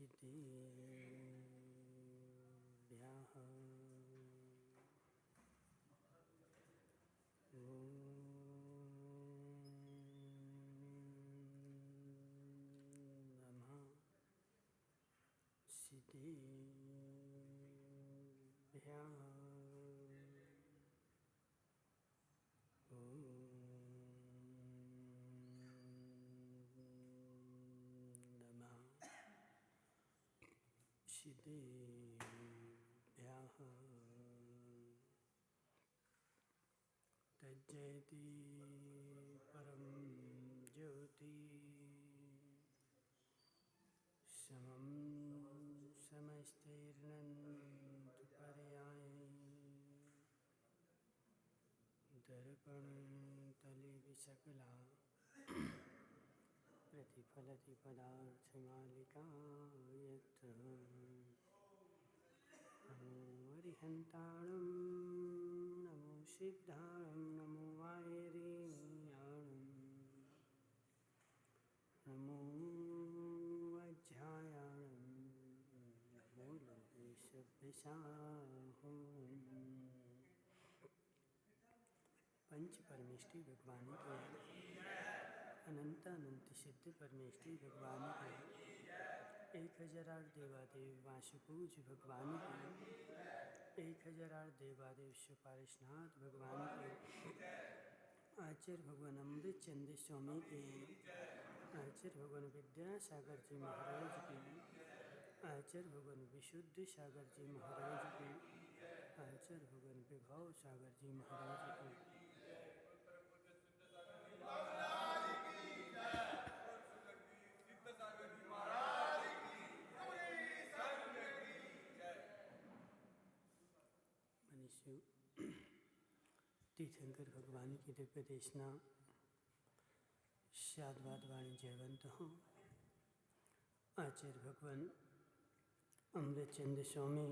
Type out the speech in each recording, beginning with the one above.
सिद्धेभ्यः नमः सिद्धेभ्यः सिद्धेभ्यः तज्जयति परं ज्योति समं समस्तैर्नन्तु पर्याये दर्पणतले विसकला प्रतिफलति पदार्थमालिका यत्र नमो अरिहन्ताणं नमो सिद्धाणं नमो वायरेयाणं नमो अध्यायाणं नमो लोकेशभ्यसाहं पंच परमेष्टि भगवान के अनंत अनंत सिद्ध परमेष्टि भगवान के 1008 देवादेव वासुपूज भगवान के 1008 देवादेव सुपारिशनाथ भगवान के आचार्य भगवान अमृत चंद्र स्वामी के आचार्य भगवान विद्यासागर जी महाराज के आचार्य भगवान विशुद्ध सागर जी महाराज के आचार्य भगवान विभव सागर जी महाराज के मनुष्य तीर्थंकर भगवान की दिव्य देशना शादवाद वाणी जयवंत हो आचार्य भगवान अमृत चंद्र स्वामी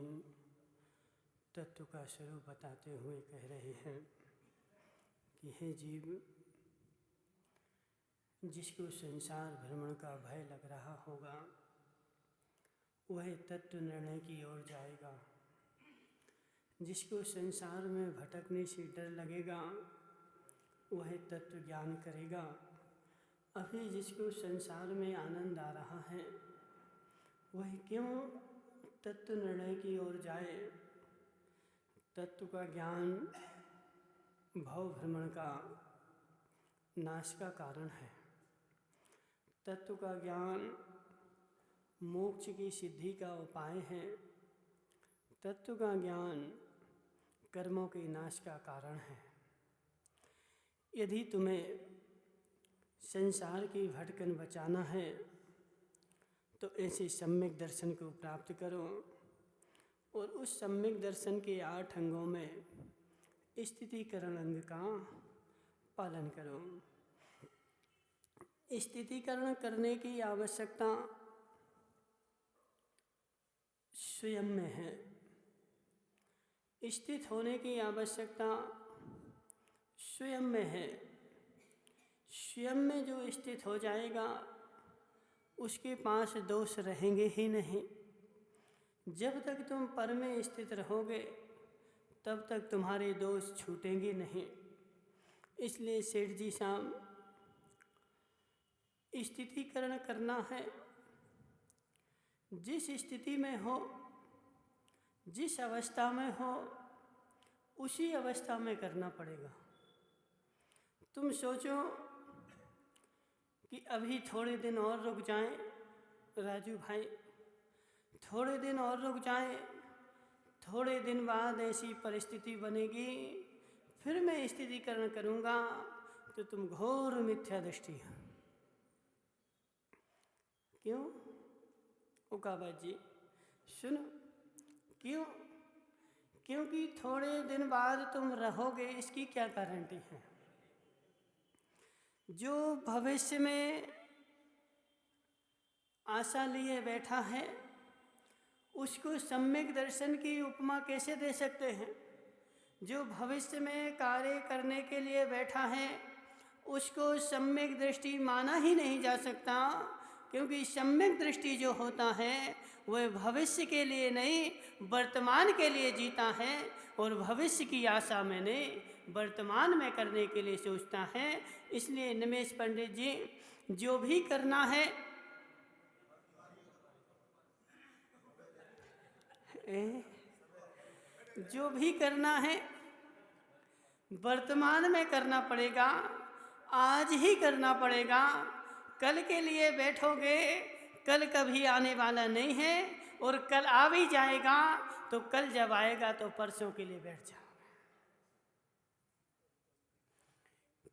तत्व का स्वरूप बताते हुए कह रहे हैं कि हे जीव, जिसको संसार भ्रमण का भय लग रहा होगा वह तत्व निर्णय की ओर जाएगा। जिसको संसार में भटकने से डर लगेगा वह तत्व ज्ञान करेगा। अभी जिसको संसार में आनंद आ रहा है वह क्यों तत्व निर्णय की ओर जाए। तत्व का ज्ञान भव भ्रमण का नाश का कारण है। तत्व का ज्ञान मोक्ष की सिद्धि का उपाय है। तत्व का ज्ञान कर्मों के नाश का कारण है। यदि तुम्हें संसार की भटकन बचाना है तो ऐसे सम्यक दर्शन को प्राप्त करो और उस सम्यक दर्शन के 8 अंगों में स्थितिकरण अंग का पालन करो। स्थितिकरण करने की आवश्यकता स्वयं में है। स्थित होने की आवश्यकता स्वयं में है। स्वयं में जो स्थित हो जाएगा उसके पास दोष रहेंगे ही नहीं। जब तक तुम पर में स्थित रहोगे तब तक तुम्हारे दोष छूटेंगे नहीं। इसलिए सेठ जी साहब, स्थितिकरण करना है। जिस स्थिति में हो, जिस अवस्था में हो, उसी अवस्था में करना पड़ेगा। तुम सोचो कि अभी थोड़े दिन और रुक जाएं, राजू भाई, थोड़े दिन और रुक जाएं, थोड़े दिन बाद ऐसी परिस्थिति बनेगी फिर मैं स्थितिकरण करूँगा तो तुम घोर मिथ्या दृष्टि है। क्यों उकाबा जी, सुनो, क्यों? क्योंकि थोड़े दिन बाद तुम रहोगे, इसकी क्या गारंटी है। जो भविष्य में आशा लिए बैठा है उसको सम्यक दर्शन की उपमा कैसे दे सकते हैं। जो भविष्य में कार्य करने के लिए बैठा है उसको सम्यक दृष्टि माना ही नहीं जा सकता, क्योंकि सम्यक दृष्टि जो होता है वह भविष्य के लिए नहीं वर्तमान के लिए जीता है, और भविष्य की आशा में नहीं वर्तमान में करने के लिए सोचता है। इसलिए निमेश पंडित जी, जो भी करना है जो भी करना है वर्तमान में करना पड़ेगा, आज ही करना पड़ेगा। कल के लिए बैठोगे, कल कभी आने वाला नहीं है, और कल आ भी जाएगा तो कल जब आएगा तो परसों के लिए बैठ जाओगे।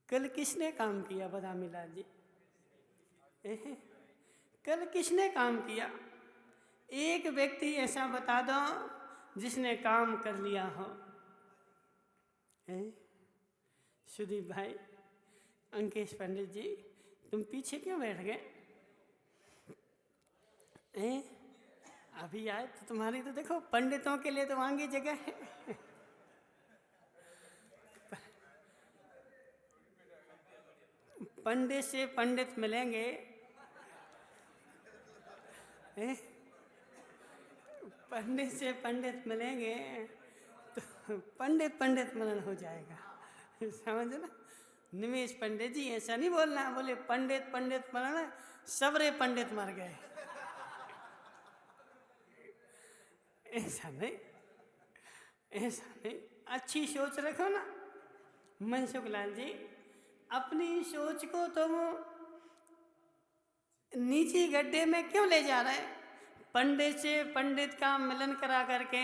कल किसने काम किया बता मिलाद जी? कल किसने काम किया? एक व्यक्ति ऐसा बता दो जिसने काम कर लिया हो। सुदीप भाई, अंकेश पंडित जी, तुम पीछे क्यों बैठ गए? अभी आए तो तुम्हारी तो देखो, पंडितों के लिए तो आगे जगह है। पंडित से पंडित मिलेंगे, पंडित से पंडित मिलेंगे तो पंडित पंडित मिलन हो जाएगा, समझ ना? निमेश पंडित जी ऐसा नहीं बोलना, बोले पंडित पंडित मिलन, सबरे पंडित मर गए, ऐसा नहीं, ऐसा नहीं। अच्छी सोच रखो ना। मनसुख लाल जी, अपनी सोच को तुम नीचे गड्ढे में क्यों ले जा रहे? पंडित से पंडित का मिलन करा करके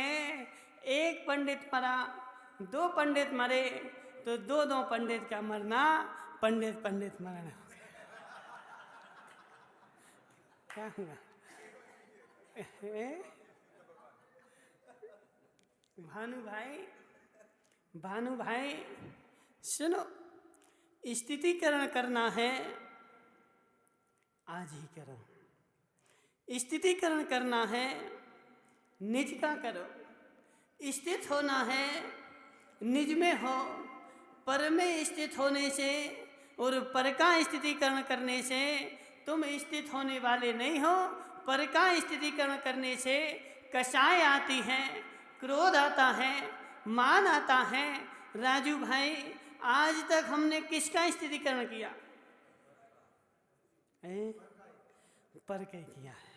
एक पंडित मरा, दो पंडित मरे, तो दो दो पंडित का मरना पंडित पंडित मरण हो गया। क्या हुआ? भानु भाई सुनो, स्थितिकरण करना है आज ही करो। स्थितिकरण करना है निज का करो। स्थित होना है निज में हो। पर में स्थित होने से और पर का स्थितिकरण करने से तुम स्थित होने वाले नहीं हो। पर का स्थितिकरण करने से कषाय आती है, क्रोध आता है, मान आता है। राजू भाई, आज तक हमने किसका स्थितिकरण किया? पर के किया है।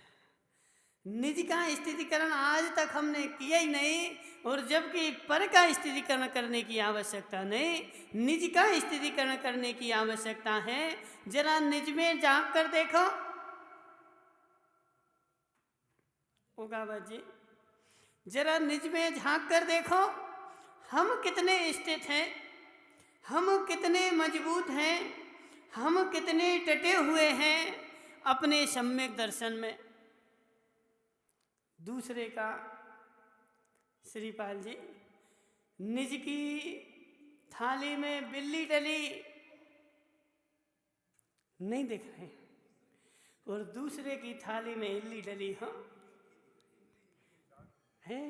निज का स्थितिकरण आज तक हमने किया ही नहीं, और जबकि पर का स्थितिकरण करने की आवश्यकता नहीं, निज का स्थितिकरण करने की आवश्यकता है। जरा निज में झांक कर देखो ओगावत जी, जरा निज में झांक कर देखो, हम कितने स्थित हैं, हम कितने मजबूत हैं, हम कितने टटे हुए हैं अपने सम्यक दर्शन में। दूसरे का श्रीपाल जी, निज की थाली में बिल्ली डली नहीं दिख रहे, और दूसरे की थाली में इल्ली डली हो है।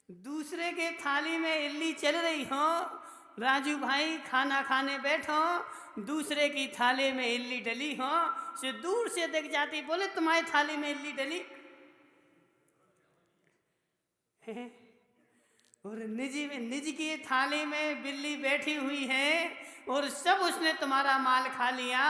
दूसरे के थाली में इल्ली चल रही हो, राजू भाई खाना खाने बैठो, दूसरे की थाली में इल्ली डली हो, से दूर से दिख जाती, बोले तुम्हारी थाली में इल्ली डली है। और निज की थाली में बिल्ली बैठी हुई है, और सब उसने तुम्हारा माल खा लिया,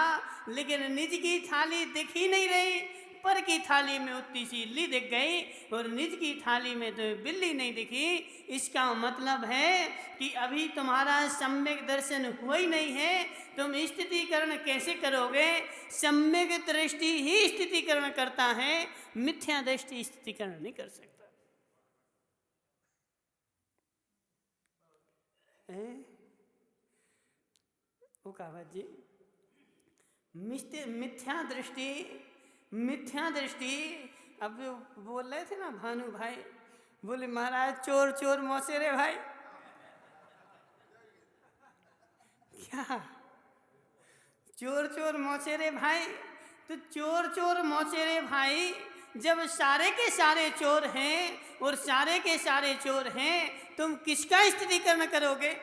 लेकिन निज की थाली दिख ही नहीं रही। पर की थाली में उतनी सी इल्ली दिख गई, और निज की थाली में तो बिल्ली नहीं दिखी। इसका मतलब है कि अभी तुम्हारा सम्यक दर्शन हुआ ही नहीं है। तुम स्थितिकरण कैसे करोगे? सम्यक दृष्टि ही स्थितिकरण करता है, मिथ्या दृष्टि स्थितिकरण नहीं कर सकता। ओकावत जी, मिथ्या दृष्टि अब बोल रहे थे ना भानु भाई, बोले महाराज चोर चोर मौसेरे भाई। क्या चोर चोर मौसेरे भाई? तो चोर चोर मौसेरे भाई जब सारे के सारे चोर हैं और सारे के सारे चोर हैं, तुम किसका स्थितिकरण करोगे?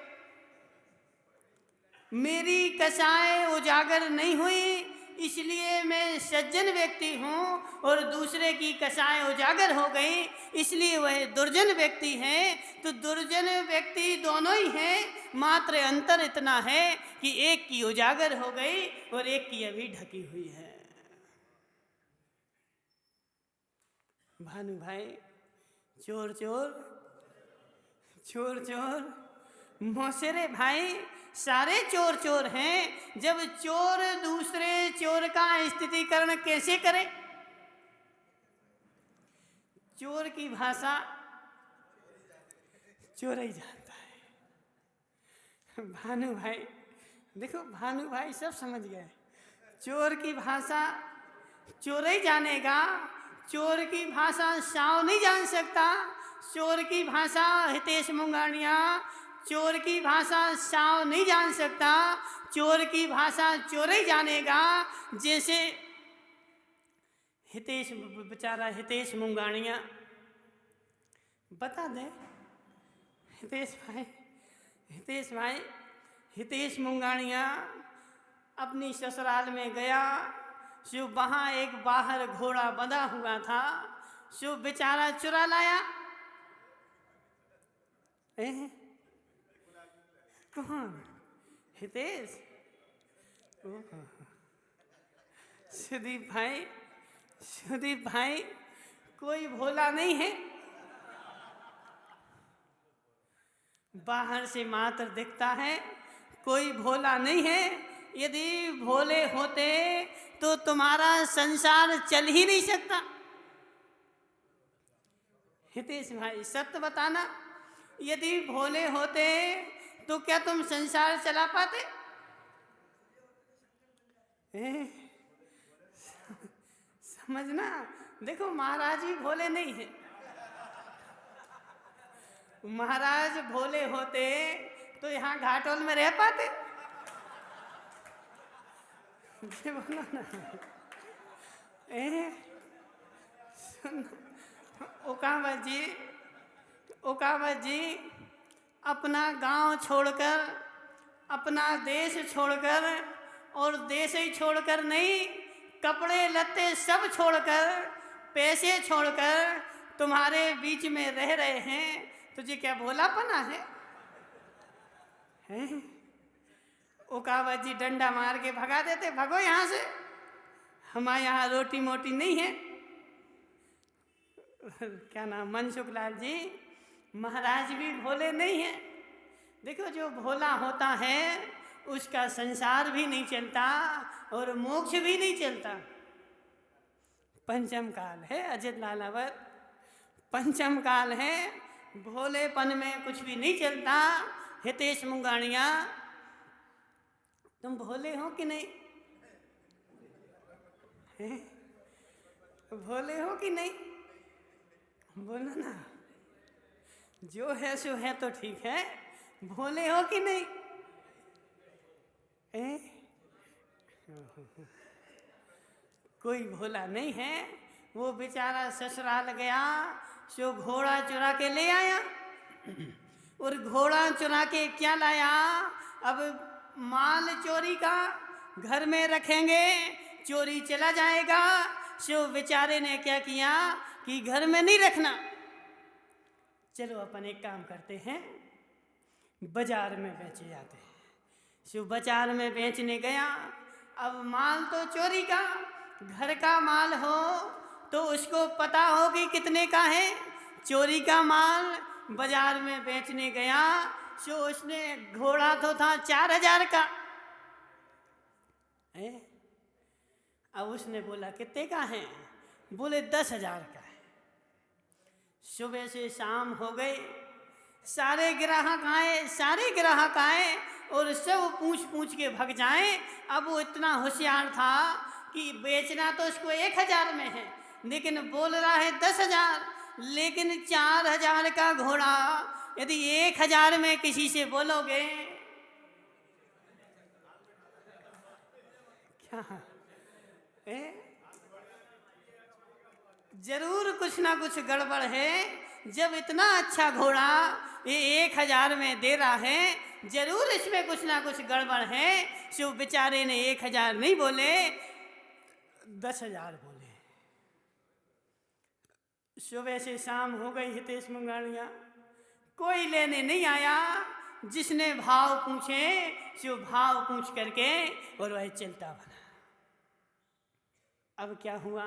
मेरी कसाय उजागर नहीं हुई इसलिए मैं सज्जन व्यक्ति हूँ, और दूसरे की कसाय उजागर हो गई इसलिए वह दुर्जन व्यक्ति है। तो दुर्जन व्यक्ति दोनों ही हैं, मात्र अंतर इतना है कि एक की उजागर हो गई और एक की अभी ढकी हुई है। भानु भाई, चोर चोर चोर चोर, मौसेरे भाई, सारे चोर चोर हैं। जब चोर दूसरे चोर का स्थितिकरण कैसे करे? चोर की भाषा चोर ही जानता है। भानु भाई देखो, भानु भाई सब समझ गए। चोर की भाषा चोर ही जानेगा, चोर की भाषा साव नहीं जान सकता। चोर की भाषा हितेश मुंगानिया, चोर की भाषा साव नहीं जान सकता। चोर की भाषा चोर ही जानेगा। जैसे हितेश, बेचारा हितेश मुंगानिया, बता दे हितेश भाई, हितेश मुंगानिया अपनी ससुराल में गया। जो वहाँ एक बाहर घोड़ा बंधा हुआ था, जो बेचारा चुरा लाया। कौन? हितेश? सुदीप भाई कोई भोला नहीं है, बाहर से मात्र दिखता है, कोई भोला नहीं है। यदि भोले होते तो तुम्हारा संसार चल ही नहीं सकता। हितेश भाई सत्य बताना, यदि भोले होते तो क्या तुम संसार चला पाते? समझना, देखो महाराज भी भोले नहीं है। महाराज भोले होते तो यहाँ घाटोल में रह पाते? बोलो ना। ओकावत जी अपना गांव छोड़कर, अपना देश छोड़कर, और देश ही छोड़कर नहीं, कपड़े लत्ते सब छोड़कर, पैसे छोड़कर तुम्हारे बीच में रह रहे हैं। तुझे क्या भोलापना है? ओकावत जी डंडा मार के भगा देते, भगो यहाँ से, हमारे यहाँ रोटी मोटी नहीं है। क्या नाम, मनसुख लाल जी, महाराज भी भोले नहीं है। देखो, जो भोला होता है उसका संसार भी नहीं चलता और मोक्ष भी नहीं चलता। पंचम काल है अजित लालावर, पंचम काल है, भोलेपन में कुछ भी नहीं चलता। हितेश मुंगानिया, तुम भोले हो कि नहीं? भोले हो कि नहीं? बोलो ना। जो है सो है तो ठीक है, भोले हो कि नहीं? कोई भोला नहीं है। वो बेचारा ससुराल गया, सो घोड़ा चुरा के ले आया, और घोड़ा चुरा के क्या लाया? अब माल चोरी का घर में रखेंगे, चोरी चला जाएगा। सो बेचारे ने क्या किया कि घर में नहीं रखना, चलो अपन एक काम करते हैं, बाजार में बेचे जाते हैं। सो बाजार में बेचने गया। अब माल तो चोरी का, घर का माल हो तो उसको पता हो कि कितने का है। चोरी का माल बाजार में बेचने गया, सो उसने, घोड़ा तो था 4000 का। अब उसने बोला कितने का है? बोले 10,000 का है। सुबह से शाम हो गई, सारे ग्राहक आए और सब पूछ के भग जाएं। अब वो इतना होशियार था कि बेचना तो उसको 1000 में है, लेकिन बोल रहा है 10,000। लेकिन 4000 का घोड़ा यदि 1000 में किसी से बोलोगे, क्या जरूर कुछ ना कुछ गड़बड़ है। जब इतना अच्छा घोड़ा ये 1000 में दे रहा है, जरूर इसमें कुछ ना कुछ गड़बड़ है। सो बेचारे ने 1000 नहीं बोले, 10,000 बोले। सुबह से शाम हो गई, हितेश मुंगाड़िया कोई लेने नहीं आया। जिसने भाव पूछे सो भाव पूछ करके और वह चलता बना। अब क्या हुआ?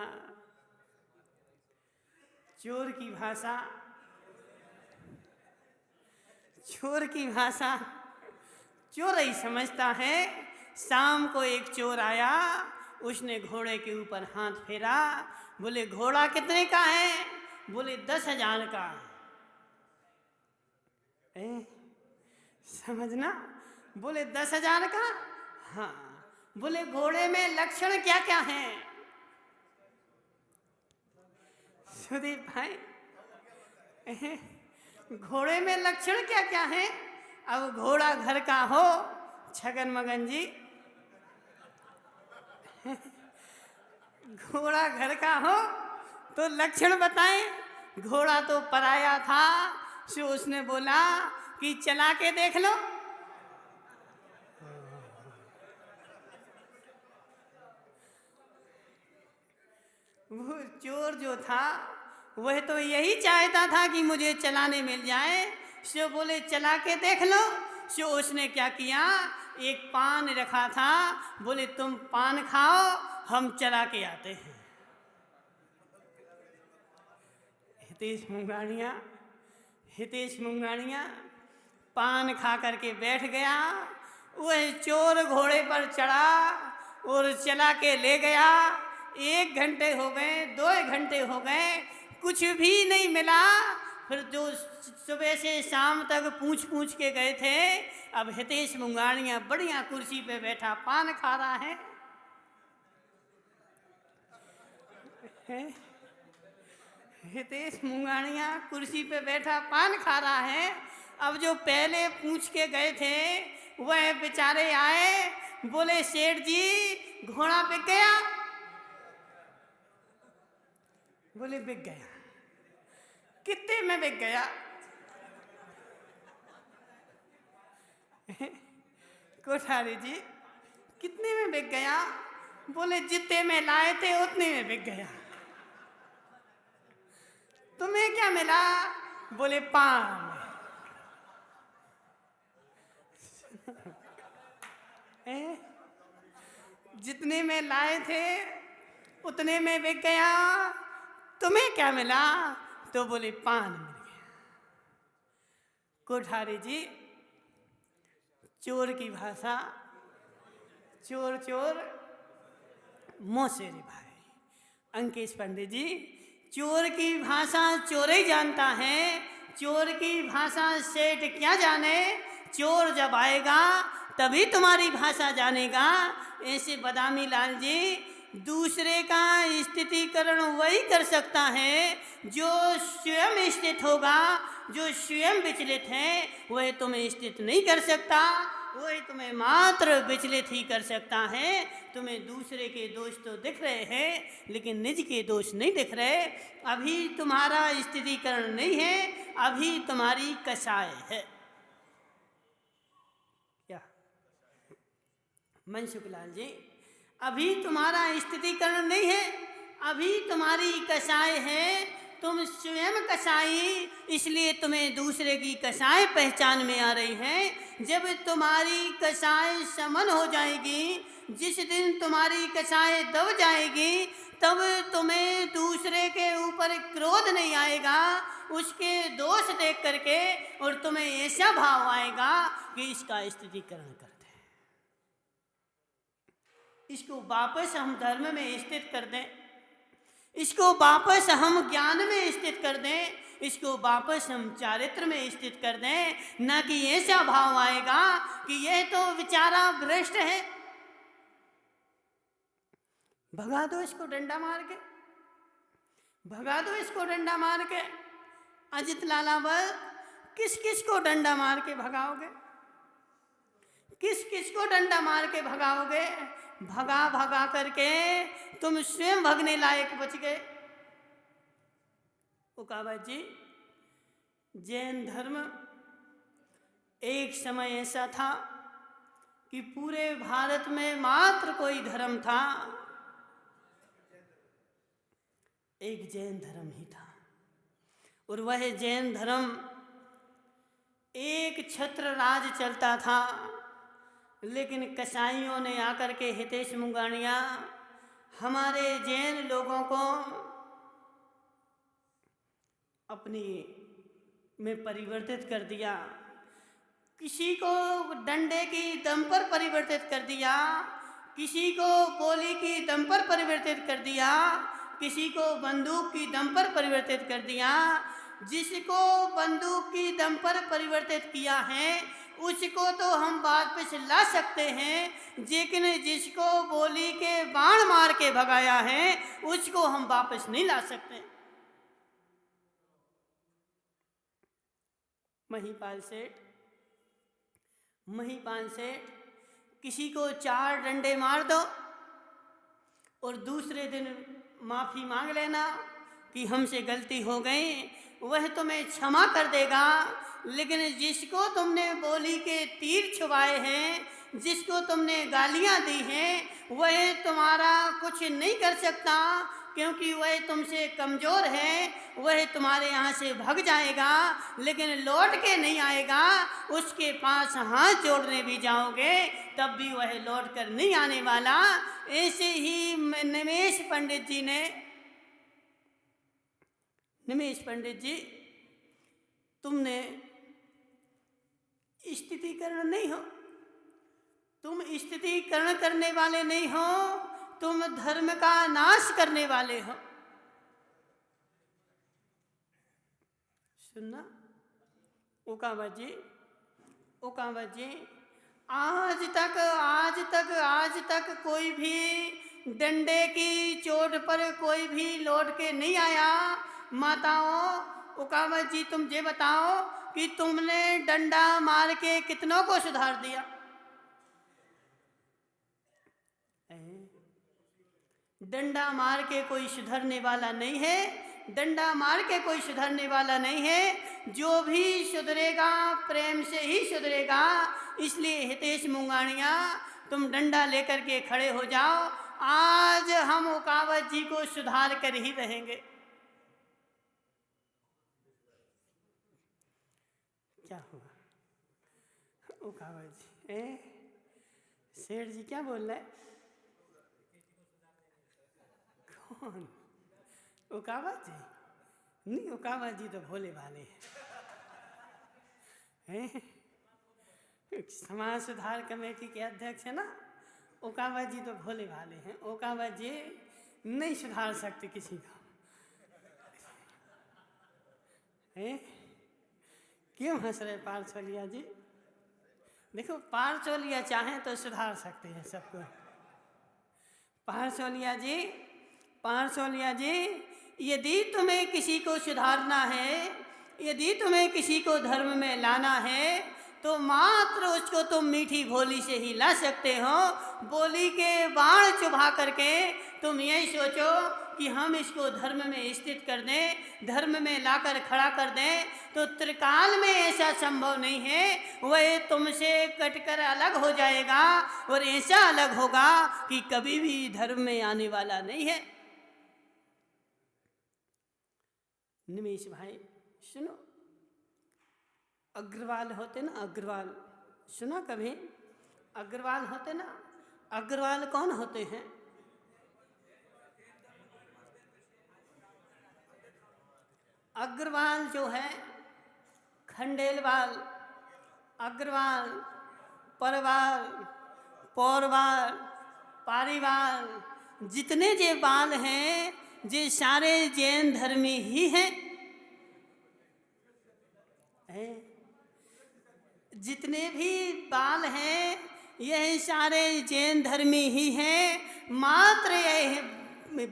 चोर की भाषा, चोर की भाषा चोर ही समझता है। शाम को एक चोर आया, उसने घोड़े के ऊपर हाथ फेरा। बोले घोड़ा कितने का है? बोले 10,000 का। समझना, बोले 10,000 का। हाँ, बोले घोड़े में लक्षण क्या क्या हैं? सुदीप भाई, घोड़े में लक्षण क्या क्या हैं? अब घोड़ा घर का हो, छगन मगन जी, घोड़ा घर का हो तो लक्षण बताएं। घोड़ा तो पराया था, सो उसने बोला कि चला के देख लो। वो चोर जो था वह तो यही चाहता था कि मुझे चलाने मिल जाए। सो बोले चला के देख लो। सो उसने क्या किया, एक पान रखा था। बोले तुम पान खाओ, हम चला के आते हैं। हितेश मुंगाड़िया पान खा करके बैठ गया। वह चोर घोड़े पर चढ़ा और चला के ले गया। 1 घंटे हो गए, 2 घंटे हो गए, कुछ भी नहीं मिला। फिर जो सुबह से शाम तक पूछ पूछ के गए थे, अब हितेश मुंगाड़िया बढ़िया कुर्सी पे बैठा पान खा रहा है। हितेश मुंगाड़िया कुर्सी पे बैठा पान खा रहा है। अब जो पहले पूछ के गए थे वह बेचारे आए, बोले सेठ जी घोड़ा बिक गया। बोले बिक गया। कितने में बिक गया? कोठारी जी कितने में बिक गया? बोले जितने में लाए थे उतने में बिक गया। तुम्हें क्या मिला? बोले पान। जितने में लाए थे उतने में बिक गया, तुम्हें क्या मिला? तो बोले पान मिल गया। कोठारी जी चोर की भाषा, चोर चोर मौसेरे भाई। अंकेश पंडित जी चोर की भाषा चोर ही जानता है, चोर की भाषा सेठ क्या जाने। चोर जब आएगा तभी तुम्हारी भाषा जानेगा। ऐसे बदामी लाल जी दूसरे का स्थितिकरण वही कर सकता है जो स्वयं स्थित होगा। जो स्वयं विचलित है वह तुम्हें स्थित नहीं कर सकता, वही तुम्हें मात्र विचलित ही कर सकता है। तुम्हें दूसरे के दोष तो दिख रहे हैं लेकिन निज के दोष नहीं दिख रहे। अभी तुम्हारा स्थितिकरण नहीं है, अभी तुम्हारी कसाय है। क्या मनसुख लाल जी, अभी तुम्हारा स्थितिकरण नहीं है, अभी तुम्हारी कसाय है। तुम स्वयं कसाई, इसलिए तुम्हें दूसरे की कसाय पहचान में आ रही है। जब तुम्हारी कसाय समन हो जाएगी, जिस दिन तुम्हारी कसाय दब जाएगी, तब तुम्हें दूसरे के ऊपर क्रोध नहीं आएगा उसके दोष देख करके, और तुम्हें ऐसा भाव आएगा कि इसका स्थितिकरण करते हैं, इसको वापस हम धर्म में स्थित कर दें, इसको वापस हम ज्ञान में स्थित कर दें, इसको वापस हम चारित्र में स्थित कर दें। न कि ऐसा भाव आएगा कि यह तो बेचारा भ्रष्ट है, भगा दो इसको डंडा मार के, भगा दो इसको डंडा मार के। अजित लालावर किस किस को डंडा मार के भगाओगे? किस किस को डंडा मार के भगाओगे? भगा भगा करके तुम स्वयं भगने लायक बच गए। उकावत जी, जैन धर्म एक समय ऐसा था कि पूरे भारत में मात्र कोई धर्म था एक जैन धर्म ही था, और वह जैन धर्म एक छत्र राज चलता था। लेकिन कसाईयों ने आकर के हितेश मुंगानिया हमारे जैन लोगों को अपनी में परिवर्तित कर दिया। किसी को डंडे की दम पर परिवर्तित कर दिया, किसी को बोली की दम पर परिवर्तित कर दिया, किसी को बंदूक की दम पर परिवर्तित कर दिया। जिसको बंदूक की दम पर परिवर्तित किया है उसको तो हम वापस ला सकते हैं, लेकिन जिसको बोली के बाण मार के भगाया है उसको हम वापस नहीं ला सकते। महिपाल सेठ किसी को 4 डंडे मार दो और दूसरे दिन माफ़ी मांग लेना कि हमसे गलती हो गई, वह तुम्हें क्षमा कर देगा। लेकिन जिसको तुमने बोली के तीर छुपाए हैं, जिसको तुमने गालियां दी हैं, वह तुम्हारा कुछ नहीं कर सकता, क्योंकि वह तुमसे कमज़ोर है। वह तुम्हारे यहाँ से भाग जाएगा लेकिन लौट के नहीं आएगा। उसके पास हाथ जोड़ने भी जाओगे तब भी वह लौट कर नहीं आने वाला। ऐसे ही निमेश पंडित जी तुमने स्थितिकरण नहीं हो, तुम स्थितिकरण करने वाले नहीं हो, तुम धर्म का नाश करने वाले हो। सुनना ओकावा जी, आज तक कोई भी डंडे की चोट पर कोई भी लौट के नहीं आया। माताओं, ओकावा जी तुम ये बताओ कि तुमने डंडा मार के कितनों को सुधार दिया? डंडा मार के कोई सुधरने वाला नहीं है, डंडा मार के कोई सुधरने वाला नहीं है। जो भी सुधरेगा प्रेम से ही सुधरेगा। इसलिए हितेश मुंगानिया तुम डंडा लेकर के खड़े हो जाओ। आज हम ओकावत जी को सुधार कर ही रहेंगे। क्या हुआ ओकावत जी? सेठ जी क्या बोल रहे? कौन? ओकावत जी? नहीं, ओकावत जी तो भोले भाले हैं। समाज सुधार कमेटी के अध्यक्ष है ना, ओकावत जी तो भोले भाले हैं। ओकावत जी नहीं सुधार सकते किसी को। क्यों हंस रहे पारचौलिया जी? देखो, पारचौलिया चाहें तो सुधार सकते हैं सबको। पारचौलिया जी, यदि तुम्हें किसी को सुधारना है, यदि तुम्हें किसी को धर्म में लाना है, तो मात्र उसको तुम मीठी बोली से ही ला सकते हो। बोली के बाण चुभा करके तुम यही सोचो कि हम इसको धर्म में स्थित कर दें, धर्म में लाकर खड़ा कर दें, तो त्रिकाल में ऐसा संभव नहीं है। वह तुमसे कटकर अलग हो जाएगा और ऐसा अलग होगा कि कभी भी धर्म में आने वाला नहीं है। निमेश भाई सुनो, अग्रवाल होते ना, अग्रवाल सुना कभी? अग्रवाल होते ना, अग्रवाल कौन होते हैं? अग्रवाल जो है खंडेलवाल, अग्रवाल, परवाल, पौरवाल, पारीवाल, जितने जे बाल हैं ये सारे जैन धर्मी ही हैं। जितने भी बाल हैं यह सारे जैन धर्मी ही हैं। मात्र यह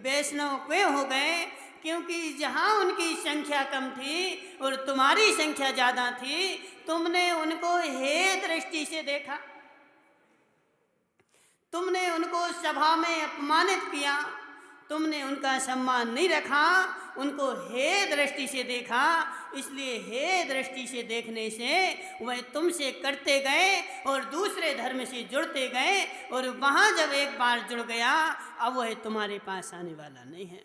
वैष्णव क्यों हो गए? क्योंकि जहाँ उनकी संख्या कम थी और तुम्हारी संख्या ज़्यादा थी, तुमने उनको हे दृष्टि से देखा, तुमने उनको सभा में अपमानित किया, तुमने उनका सम्मान नहीं रखा, उनको हे दृष्टि से देखा। इसलिए हे दृष्टि से देखने से वह तुमसे करते गए और दूसरे धर्म से जुड़ते गए, और वहाँ जब एक बार जुड़ गया अब वह तुम्हारे पास आने वाला नहीं है।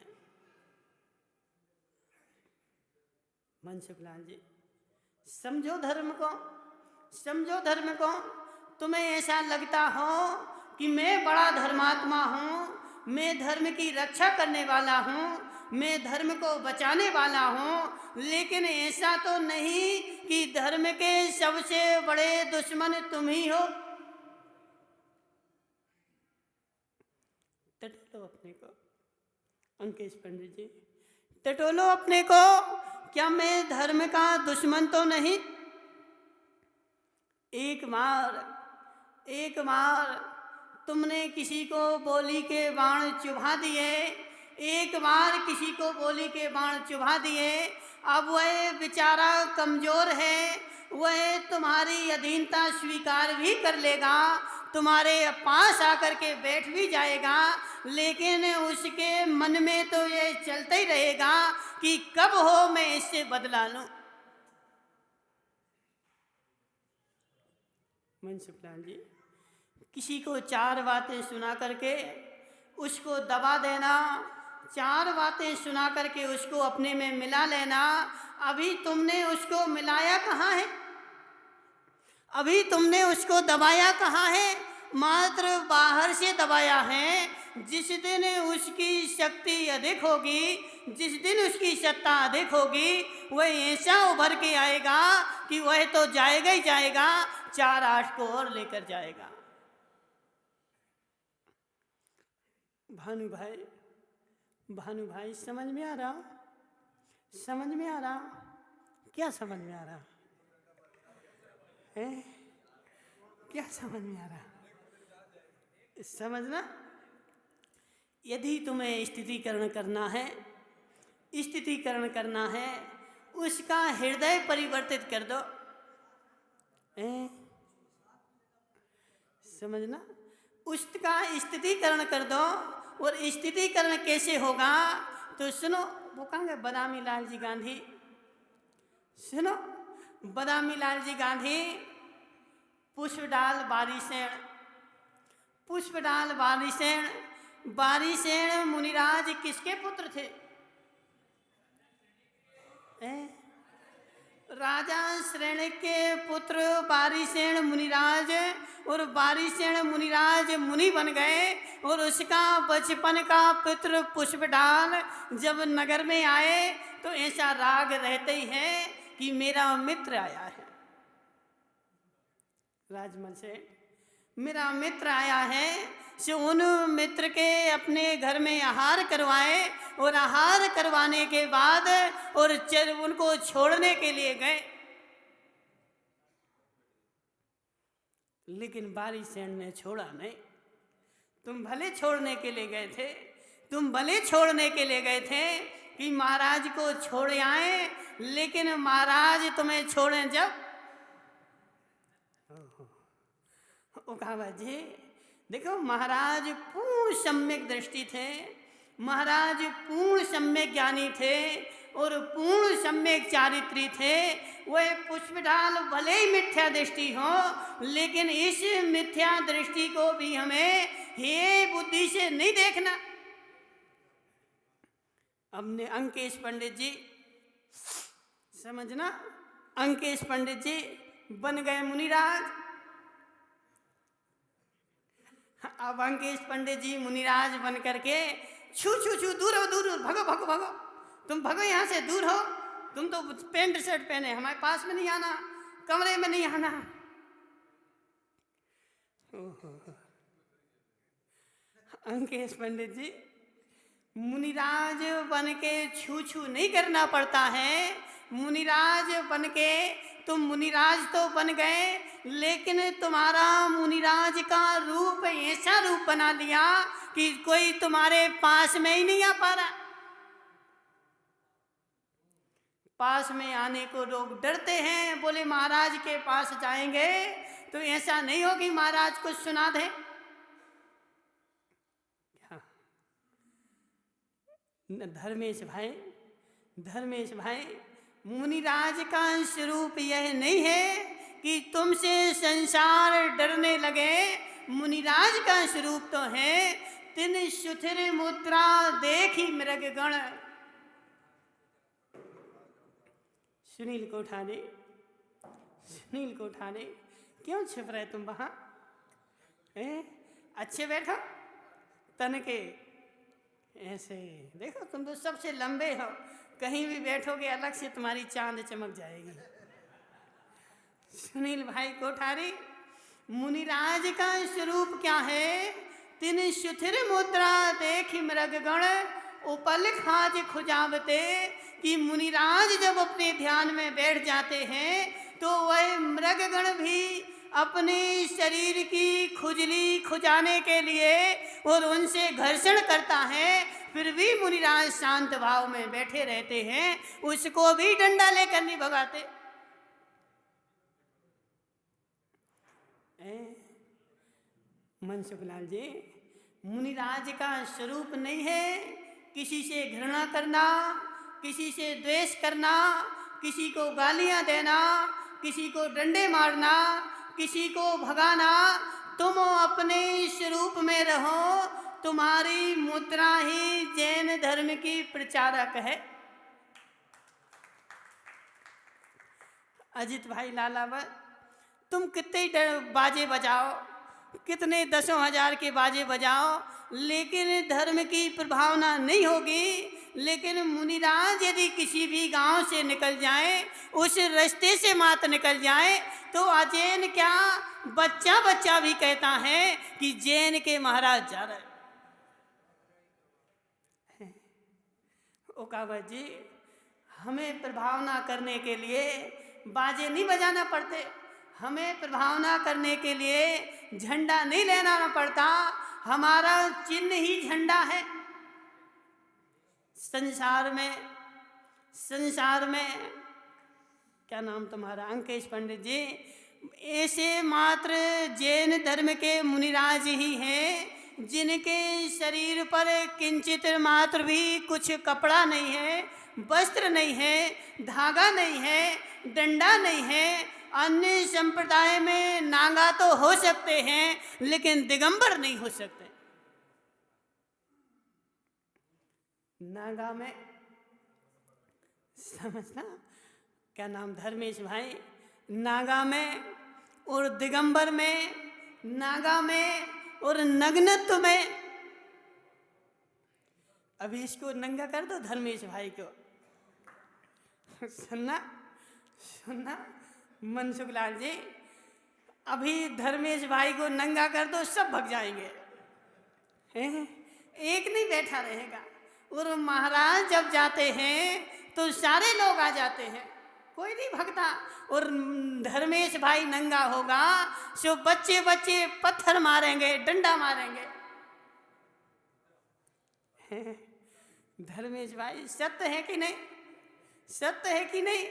मनसुखलाल जी, समझो धर्म को, समझो धर्म को। तुम्हें ऐसा लगता हो कि मैं बड़ा धर्मात्मा हूँ, मैं धर्म की रक्षा करने वाला हूँ, मैं धर्म को बचाने वाला हूँ, लेकिन ऐसा तो नहीं कि धर्म के सबसे बड़े दुश्मन तुम ही हो। टटोलो अपने को, अंकेश पंडित जी, टटोलो अपने को। क्या मैं धर्म का दुश्मन तो नहीं? एक बार तुमने किसी को बोली के बाण चुभा दिए, एक बार किसी को बोली के बाण चुभा दिए, अब वह बेचारा कमजोर है, वह तुम्हारी अधीनता स्वीकार भी कर लेगा, तुम्हारे पास आकर के बैठ भी जाएगा, लेकिन उसके मन में तो ये चलता ही रहेगा कि कब हो मैं इससे बदला लूं। मनसुखलाल जी, किसी को चार बातें सुना करके उसको दबा देना, चार बातें सुना करके उसको अपने में मिला लेना। अभी तुमने उसको मिलाया कहाँ है? अभी तुमने उसको दबाया कहाँ है? मात्र बाहर से दबाया है। जिस दिन उसकी शक्ति अधिक होगी, जिस दिन उसकी सत्ता अधिक होगी, वह ऐसा उभर के आएगा कि वह तो जाएगा ही जाएगा, 4-8 को और लेकर जाएगा। भानु भाई समझ में आ रहा? समझ में आ रहा? क्या समझ में आ रहा है? क्या समझ में आ रहा? समझना, यदि तुम्हें स्थितीकरण करना है, स्थितीकरण करना है, उसका हृदय परिवर्तित कर दो। समझना, उसका स्थितीकरण कर दो। और स्थितीकरण कैसे होगा? तो सुनो, वो कहेंगे बदामी लाल जी गांधी, सुनो, बदामी लाल जी गांधी, पुष्पडाल बारीसेन, पुष्पडाल बारीसेन, बारीसेन मुनिराज किसके पुत्र थे? राजा श्रेणी के पुत्र बारीसेन मुनिराज, और बारीसेन मुनिराज मुनि बन गए। और उसका बचपन का पुत्र पुष्पडाल जब नगर में आए तो ऐसा राग रहते ही है कि मेरा मित्र आया है, राजमहल से मेरा मित्र आया है। सो उन मित्र के अपने घर में आहार करवाए, और आहार करवाने के बाद और उनको छोड़ने के लिए गए, लेकिन बारीसेन ने छोड़ा नहीं। तुम भले छोड़ने के लिए गए थे, तुम भले छोड़ने के लिए गए थे कि महाराज को छोड़ आए, लेकिन महाराज तुम्हें छोड़ें जब? उकावा जी देखो, महाराज पूर्ण सम्यक दृष्टि थे, महाराज पूर्ण सम्यक ज्ञानी थे और पूर्ण सम्यक चारित्री थे। वह पुष्पडाल भले ही मिथ्या दृष्टि हो, लेकिन इस मिथ्या दृष्टि को भी हमें हे बुद्धि से नहीं देखना। हमने अंकेश पंडित जी, समझना, अंकेश पंडित जी बन गए मुनिराज। अब अंकेश पंडित जी मुनिराज बन करके छू छू छू, दूर हो, दूर हो, भगो भगो भगो, तुम भगो यहाँ से, दूर हो, तुम तो पैंट शर्ट पहने, हमारे पास में नहीं आना, कमरे में नहीं आना। अंकेश पंडित जी, मुनिराज बन के छू छू नहीं करना पड़ता है। मुनिराज बन के तुम मुनिराज तो बन गए, लेकिन तुम्हारा मुनिराज का रूप ऐसा रूप बना लिया कि कोई तुम्हारे पास में ही नहीं आ पा रहा। पास में आने को लोग डरते हैं, बोले महाराज के पास जाएंगे तो ऐसा नहीं हो कि महाराज कुछ सुना दें। धर्मेश भाई, मुनिराज का स्वरूप यह नहीं है कि तुमसे संसार डरने लगे। मुनिराज का स्वरूप तो है, तिन सुथिर मुद्रा देखी मृगगण, सुनील को उठा दे, सुनील को उठा दे। क्यों छिप रहे तुम वहाँ? अच्छे बैठो, तन के ऐसे देखो, तुम तो सबसे लंबे हो, कहीं भी बैठोगे अलग से तुम्हारी चांद चमक जाएगी। सुनील भाई को उठा रही। मुनिराज का स्वरूप क्या है? तिन सुथिर मुद्रा देखी मृगगण उपल खाज खुजावते। कि मुनिराज जब अपने ध्यान में बैठ जाते हैं तो वह मृगगण भी अपने शरीर की खुजली खुजाने के लिए और उनसे घर्षण करता है, फिर भी मुनिराज शांत भाव में बैठे रहते हैं, उसको भी डंडा लेकर नहीं भगाते। मनसुखलाल जी, मुनिराज का स्वरूप नहीं है किसी से घृणा करना, किसी से द्वेष करना, किसी को गालियां देना, किसी को डंडे मारना, किसी को भगाना। तुम अपने स्वरूप में रहो, तुम्हारी मुद्रा ही जैन धर्म की प्रचारक है। अजित भाई लालावत, तुम कितने बाजे बजाओ, कितने दसों हजार के बाजे बजाओ, लेकिन धर्म की प्रभावना नहीं होगी। लेकिन मुनिराज यदि किसी भी गांव से निकल जाए, उस रास्ते से मात निकल जाए, तो अजैन क्या बच्चा बच्चा भी कहता है कि जैन के महाराज जा रहे। ओकावत जी, हमें प्रभावना करने के लिए बाजे नहीं बजाना पड़ते, हमें प्रभावना करने के लिए झंडा नहीं लेना पड़ता, हमारा चिन्ह ही झंडा है। संसार में क्या नाम तुम्हारा? अंकेश पंडित जी, ऐसे मात्र जैन धर्म के मुनिराज ही हैं जिनके शरीर पर किंचित मात्र भी कुछ कपड़ा नहीं है, वस्त्र नहीं है, धागा नहीं है, डंडा नहीं है। अन्य संप्रदाय में नागा तो हो सकते हैं, लेकिन दिगंबर नहीं हो सकते। नागा में समझना, क्या नाम धर्मेश भाई, नागा में और दिगंबर में, नागा में और नग्नत्व में। अभी इसको नंगा कर दो धर्मेश भाई को। सुनना मनसुखलाल जी, अभी धर्मेश भाई को नंगा कर दो, सब भग जाएंगे, एक नहीं बैठा रहेगा। और महाराज जब जाते हैं तो सारे लोग आ जाते हैं, कोई नहीं भगता। और धर्मेश भाई नंगा होगा, सो बच्चे बच्चे पत्थर मारेंगे, डंडा मारेंगे। धर्मेश भाई सत्य है कि नहीं? सत्य है कि नहीं?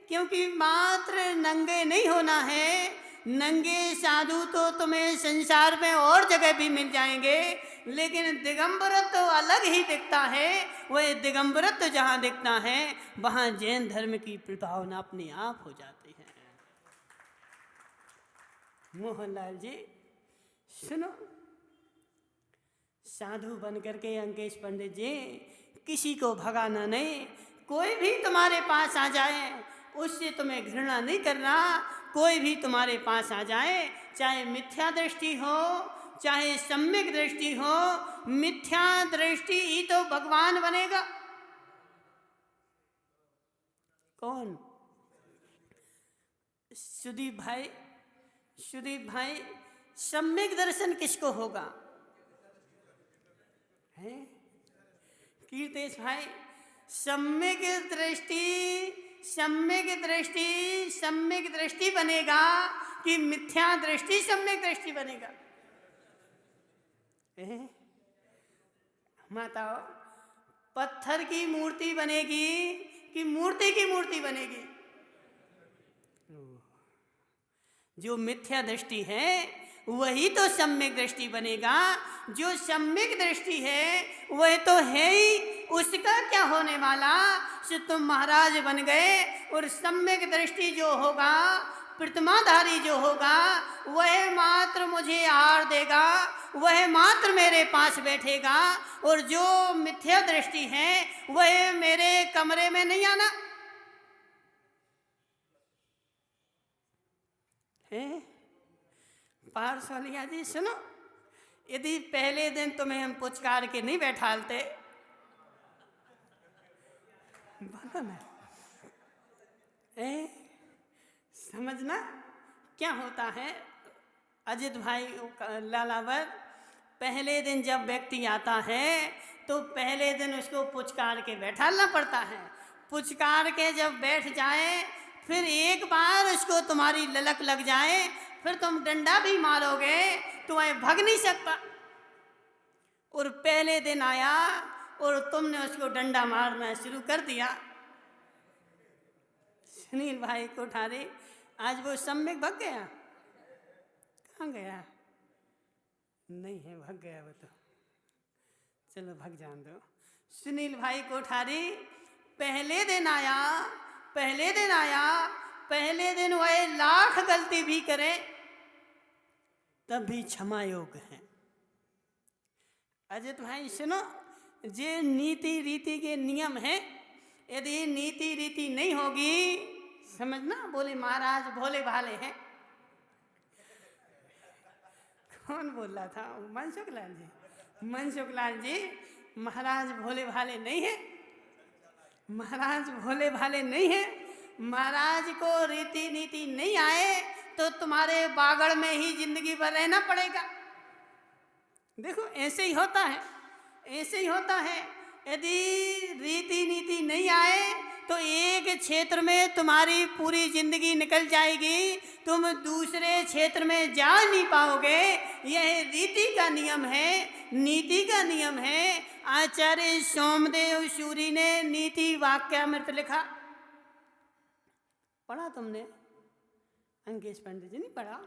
क्योंकि मात्र नंगे नहीं होना है। नंगे साधु तो तुम्हें संसार में और जगह भी मिल जाएंगे, लेकिन दिगंबरत्व तो अलग ही दिखता है। वह दिगंबरत्व तो जहाँ दिखता है, वहाँ जैन धर्म की प्रभावना अपने आप हो जाती है। मोहनलाल जी सुनो, साधु बन करके अंकेश पंडित जी किसी को भगाना नहीं। कोई भी तुम्हारे पास आ जाए, उससे तुम्हें घृणा नहीं करना। कोई भी तुम्हारे पास आ जाए, चाहे मिथ्या दृष्टि हो, चाहे सम्यक दृष्टि हो, मिथ्या दृष्टि ही तो भगवान बनेगा। कौन? सुदीप भाई, सम्यक दर्शन किसको होगा? है कीर्तेश भाई, सम्यक दृष्टि बनेगा कि मिथ्या दृष्टि सम्यक दृष्टि बनेगा? माताओ, पत्थर की मूर्ति बनेगी कि मूर्ति की मूर्ति बनेगी? जो मिथ्या दृष्टि है वही तो सम्यक दृष्टि बनेगा। जो सम्यक दृष्टि है वह तो है ही, उसका क्या होने वाला? सो तुम महाराज बन गए। और सम्यक दृष्टि जो होगा, प्रतिमाधारी जो होगा, वह मात्र मुझे आहार देगा, वह मात्र मेरे पास बैठेगा। और जो मिथ्या दृष्टि है वह मेरे कमरे में नहीं आना। हैं पारसौलिया जी सुनो, यदि पहले दिन तुम्हें हम पुचकार के नहीं बैठालते, बोलो ना, समझना क्या होता है। अजित भाई लालावर, पहले दिन जब व्यक्ति आता है तो पहले दिन उसको पुचकार के बैठालना पड़ता है। पुचकार के जब बैठ जाए, फिर एक बार उसको तुम्हारी ललक लग जाए, फिर तुम डंडा भी मारोगे तो वह भाग नहीं सकता। और पहले दिन आया और तुमने उसको डंडा मारना शुरू कर दिया। सुनील भाई कोठारी, आज वो सम्यक भाग गया? कहाँ गया? नहीं है, भाग गया वो तो, चलो भाग जान दो। सुनील भाई कोठारी, पहले दिन आया, पहले दिन आया, पहले दिन वह लाख गलती भी करे तब भी क्षमा योग्य है। अजित भाई सुनो, जे नीति रीति के नियम है, यदि नीति रीति नहीं होगी, समझना, बोले महाराज भोले भाले हैं। कौन बोल रहा था? मनसुख लाल जी। मनसुख लाल जी, महाराज भोले भाले नहीं है, महाराज भोले भाले नहीं है। महाराज को रीति नीति नहीं आए तो तुम्हारे बागड़ में ही जिंदगी भर रहना पड़ेगा। देखो ऐसे ही होता है, ऐसे ही होता है। यदि रीति नीति नहीं आए तो एक क्षेत्र में तुम्हारी पूरी जिंदगी निकल जाएगी, तुम दूसरे क्षेत्र में जा नहीं पाओगे। यह रीति का नियम है, नीति का नियम है। आचार्य सोमदेव सूरी ने नीति वाक्यामृत लिखा, पढ़ा तुमने? अंकेश पंडित जी नहीं पढ़ा?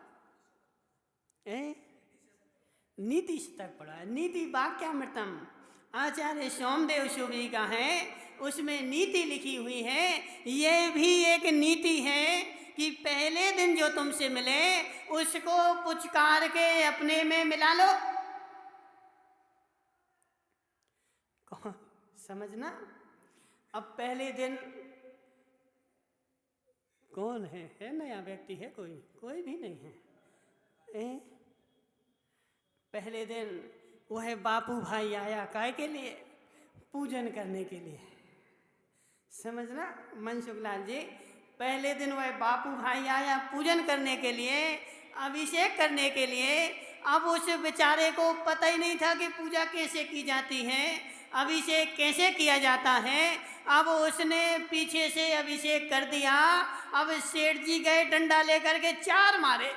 नीति शतक पढ़ा है, नीति वाक्यामृतम आचार्य सोमदेव सूरी का है, उसमें नीति लिखी हुई है। ये भी एक नीति है कि पहले दिन जो तुमसे मिले उसको पुचकार के अपने में मिला लो। समझना। अब पहले दिन कौन है नया व्यक्ति है? कोई भी नहीं है। पहले दिन वह बापू भाई आया काय के लिए? पूजन करने के लिए। समझना मनसुख लाल जी, पहले दिन वह बापू भाई आया पूजन करने के लिए, अभिषेक करने के लिए। अब उस बेचारे को पता ही नहीं था कि पूजा कैसे की जाती है, अभिषेक कैसे किया जाता है। अब उसने पीछे से अभिषेक कर दिया। अब सेठ जी गए डंडा लेकर के 4 मारे।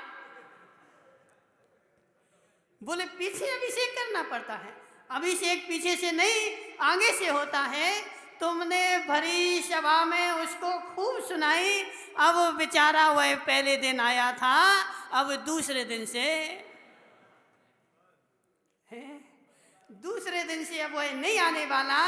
बोले पीछे अभिषेक करना पड़ता है, अभिषेक पीछे से नहीं आगे से होता है। तुमने भरी सभा में उसको खूब सुनाई। अब बेचारा वह पहले दिन आया था, अब दूसरे दिन से अब वह नहीं आने वाला।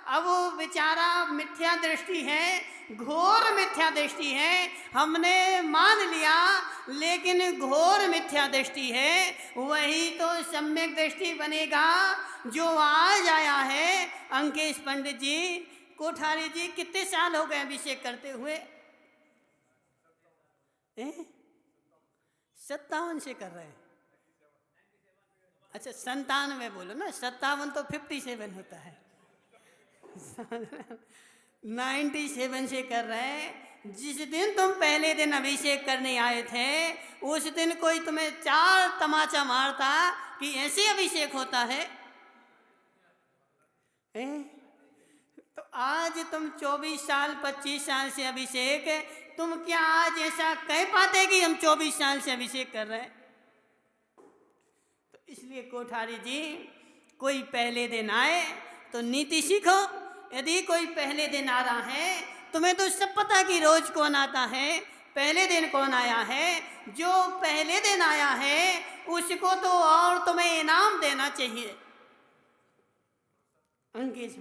अब वो बेचारा मिथ्या दृष्टि है, घोर मिथ्या दृष्टि है। हमने मान लिया लेकिन घोर मिथ्या दृष्टि है। वही तो सम्यक दृष्टि बनेगा जो आज आया है। अंकेश पंडित जी, कोठारी जी, कितने साल हो गए अभिषेक करते हुए? 57 से कर रहे हैं। अच्छा 97 बोलो ना, 57 तो 57 होता है। 97 से कर रहे हैं। जिस दिन तुम पहले दिन अभिषेक करने आए थे उस दिन कोई तुम्हें 4 तमाचा मारता कि ऐसे अभिषेक होता है? तो आज तुम 24 साल 25 साल से अभिषेक, तुम क्या आज ऐसा कह पाते कि हम 24 साल से अभिषेक कर रहे हैं? तो इसलिए कोठारी जी, कोई पहले दिन आए तो नीति सीखो। यदि कोई पहले दिन आ रहा है, तुम्हें तो सब पता कि रोज कौन आता है, पहले दिन कौन आया है। जो पहले दिन आया है उसको तो और तुम्हें इनाम देना चाहिए। अंकेश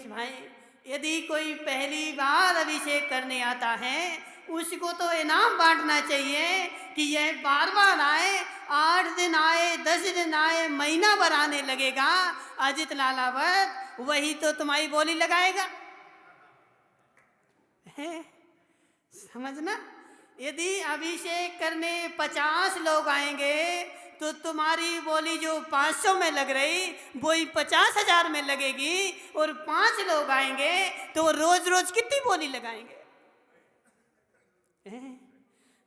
भाई, यदि कोई पहली बार अभिषेक करने आता है उसको तो इनाम बांटना चाहिए कि यह बार बार आए, 8 दिन आए, 10 दिन आए, महीना भर आने लगेगा। अजित लालावत वही तो तुम्हारी बोली लगाएगा है। समझना, यदि अभिषेक करने 50 लोग आएंगे तो तुम्हारी बोली जो 500 में लग रही वही 50,000 में लगेगी, और 5 लोग आएंगे तो वो रोज रोज कितनी बोली लगाएंगे?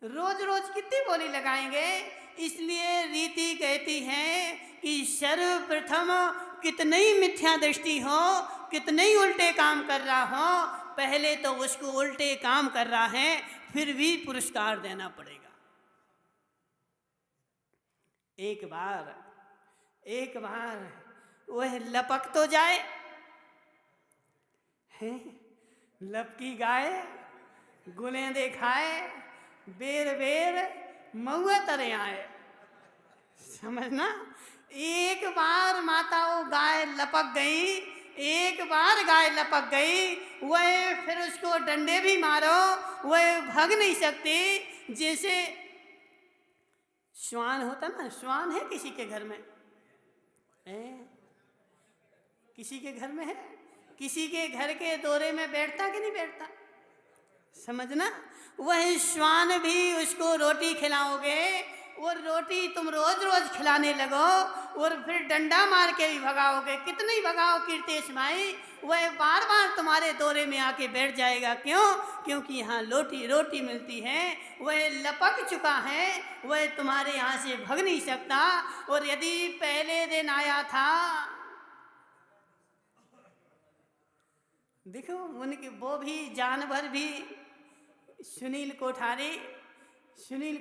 रोज रोज कितनी बोली लगाएंगे? इसलिए रीति कहती है कि सर्वप्रथम कितनी मिथ्या दृष्टि हो, कितने उल्टे काम कर रहा हो, पहले तो उसको उल्टे काम कर रहा है फिर भी पुरस्कार देना पड़ेगा। एक बार वह लपक तो जाए, लपकी गाय गुलेंदे खाए, बेर बेर मऊआ तरे आए। समझना, एक बार माता वो गाय लपक गई, एक बार गाय लपक गई, वह फिर उसको डंडे भी मारो वह भाग नहीं सकती। जैसे श्वान होता ना, श्वान है किसी के घर में? किसी के घर में है? किसी के घर के दौरे में बैठता कि नहीं बैठता? समझना, वह श्वान भी उसको रोटी खिलाओगे और रोटी तुम रोज रोज खिलाने लगो और फिर डंडा मार के भी भगाओगे, कितनी भगाओ कीर्तेश भाई, वह बार बार तुम्हारे दौरे में आके बैठ जाएगा। क्यों? क्योंकि यहाँ रोटी मिलती है, वह लपक चुका है, वह तुम्हारे यहाँ से भाग नहीं सकता। और यदि पहले दिन आया था, देखो उनके वो भी जानवर भी, सुनील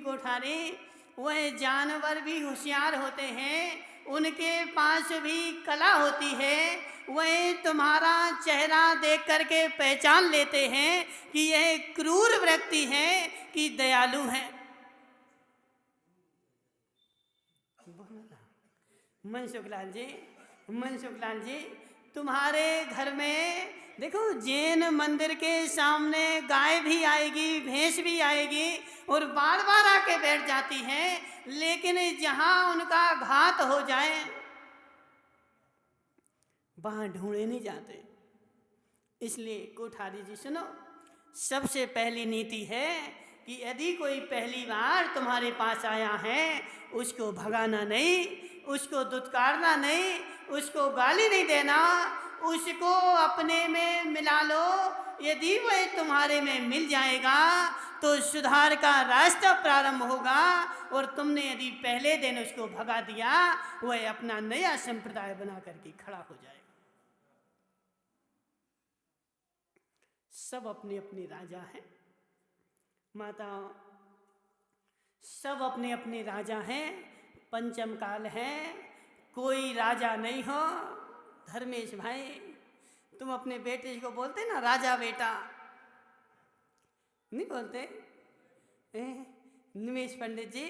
कोठारी वह जानवर भी होशियार होते हैं, उनके पास भी कला होती है, वह तुम्हारा चेहरा देख करके पहचान लेते हैं कि यह क्रूर व्यक्ति है कि दयालु है। मनसुख लाल जी, तुम्हारे घर में देखो जैन मंदिर के सामने गाय भी आएगी, भैंस भी आएगी और बार बार आके बैठ जाती है, लेकिन जहां उनका घात हो जाए वहां ढूंढे नहीं जाते। इसलिए कोठारी जी सुनो, सबसे पहली नीति है कि यदि कोई पहली बार तुम्हारे पास आया है उसको भगाना नहीं, उसको दुत्कारना नहीं, उसको गाली नहीं देना, उसको अपने में मिला लो। यदि वह तुम्हारे में मिल जाएगा तो सुधार का रास्ता प्रारंभ होगा, और तुमने यदि पहले दिन उसको भगा दिया वह अपना नया संप्रदाय बना करके खड़ा हो जाएगा। सब अपने अपने राजा हैं माता, सब अपने अपने राजा हैं, पंचम काल है, कोई राजा नहीं हो। धर्मेश भाई, तुम अपने बेटे को बोलते ना राजा बेटा, नहीं बोलते? निमेश पंडित जी,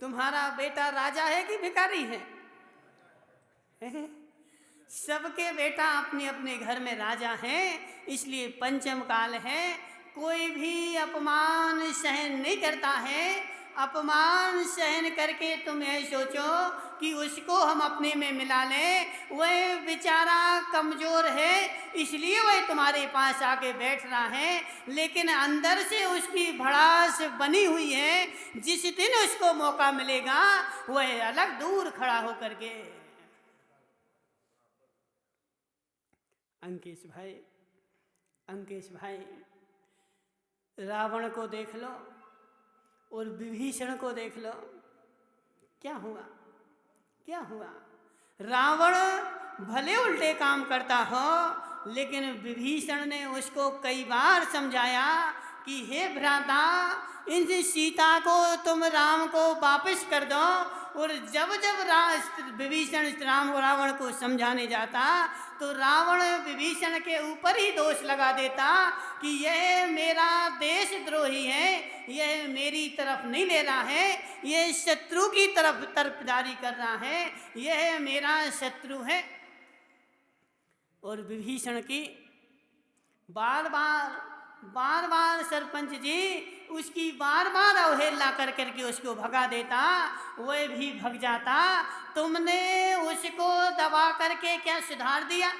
तुम्हारा बेटा राजा है कि भिखारी है? सबके बेटा अपने अपने घर में राजा हैं। इसलिए पंचम काल है, कोई भी अपमान सहन नहीं करता है। अपमान सहन करके तुम यह सोचो कि उसको हम अपने में मिला लें, वह बेचारा कमज़ोर है इसलिए वह तुम्हारे पास आके बैठ रहा है, लेकिन अंदर से उसकी भड़ास बनी हुई है। जिस दिन उसको मौका मिलेगा वह अलग दूर खड़ा होकर के। अंकेश भाई, रावण को देख लो और विभीषण को देख लो, क्या हुआ? रावण भले उल्टे काम करता हो, लेकिन विभीषण ने उसको कई बार समझाया कि हे भ्राता, इन सीता को तुम राम को वापस कर दो। और जब विभीषण रावण को समझाने जाता तो रावण विभीषण के ऊपर ही दोष लगा देता कि यह मेरा देशद्रोही है, यह मेरी तरफ नहीं ले रहा है, यह शत्रु की तरफदारी कर रहा है, यह मेरा शत्रु है। और विभीषण की बार बार सरपंच जी उसकी बार बार अवहेलना करके उसको भगा देता, वह भी भग जाता। तुमने उसको दबा करके क्या सुधार दिया?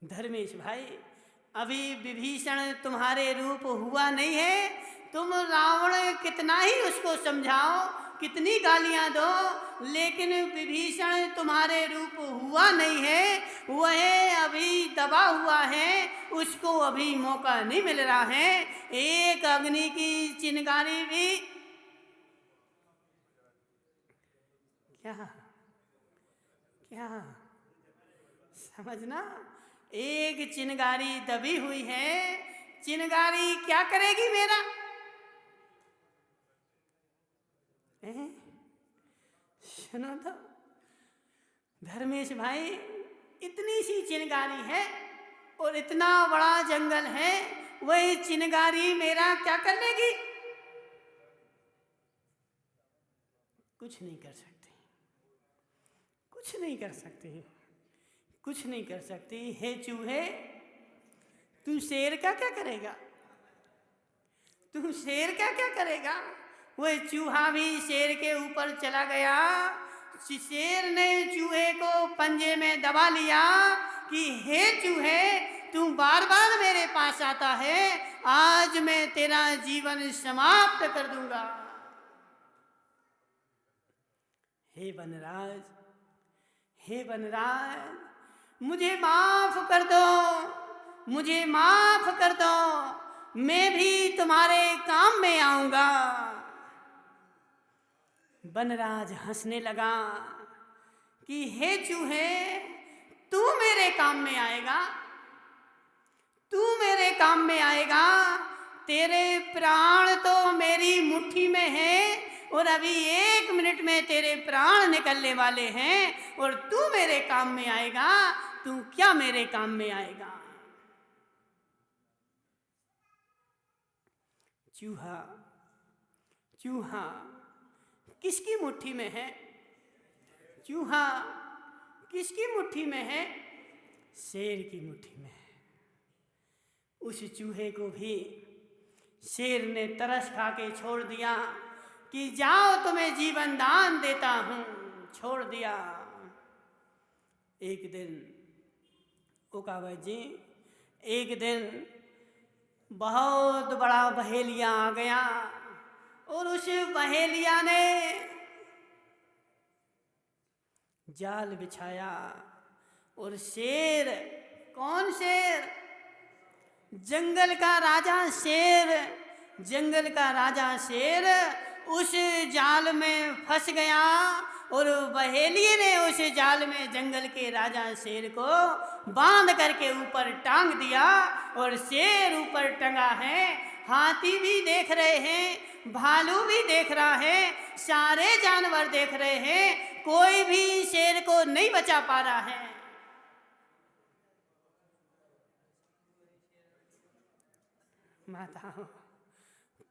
धर्मेश भाई, अभी विभीषण तुम्हारे रूप हुआ नहीं है। तुम रावण कितना ही उसको समझाओ, कितनी गालियां दो, लेकिन विभीषण तुम्हारे रूप हुआ नहीं है। वह अभी दबा हुआ है, उसको अभी मौका नहीं मिल रहा है। एक अग्नि की चिंगारी भी क्या क्या समझना, एक चिंगारी दबी हुई है। चिंगारी क्या करेगी मेरा? सुनो तो धर्मेश भाई, इतनी सी चिंगारी है और इतना बड़ा जंगल है, वही चिंगारी मेरा क्या कर लेगी? कुछ नहीं कर सकती, कुछ नहीं कर सकती, कुछ नहीं कर सकती। हे चूहे, तू शेर का क्या करेगा? तू शेर का क्या करेगा? वह चूहा भी शेर के ऊपर चला गया। शेर ने चूहे को पंजे में दबा लिया कि हे चूहे, तू बार बार मेरे पास आता है, आज मैं तेरा जीवन समाप्त कर दूंगा। हे वनराज, हे वनराज, मुझे माफ कर दो, मुझे माफ कर दो, मैं भी तुम्हारे काम में आऊंगा। वनराज हंसने लगा कि हे चूहे, तू मेरे काम में आएगा, तू मेरे काम में आएगा। तेरे प्राण तो मेरी मुट्ठी में है और अभी 1 मिनट में तेरे प्राण निकलने वाले हैं और तू मेरे काम में आएगा। तू क्या मेरे काम में आएगा? चूहा, चूहा किसकी मुट्ठी में है? चूहा किसकी मुट्ठी में है? शेर की मुट्ठी में है। उस चूहे को भी शेर ने तरस खा के छोड़ दिया कि जाओ, तुम्हें जीवन दान देता हूं। छोड़ दिया। एक दिन ओकावत जी, एक दिन बहुत बड़ा बहेलिया आ गया और उस बहेलिया ने जाल बिछाया और शेर, कौन शेर? जंगल का राजा शेर, जंगल का राजा शेर उस जाल में फंस गया और बहेलिये ने उस जाल में जंगल के राजा शेर को बांध करके ऊपर टांग दिया और शेर ऊपर टंगा है। हाथी भी देख रहे हैं, भालू भी देख रहा है, सारे जानवर देख रहे हैं, कोई भी शेर को नहीं बचा पा रहा है। माताओं,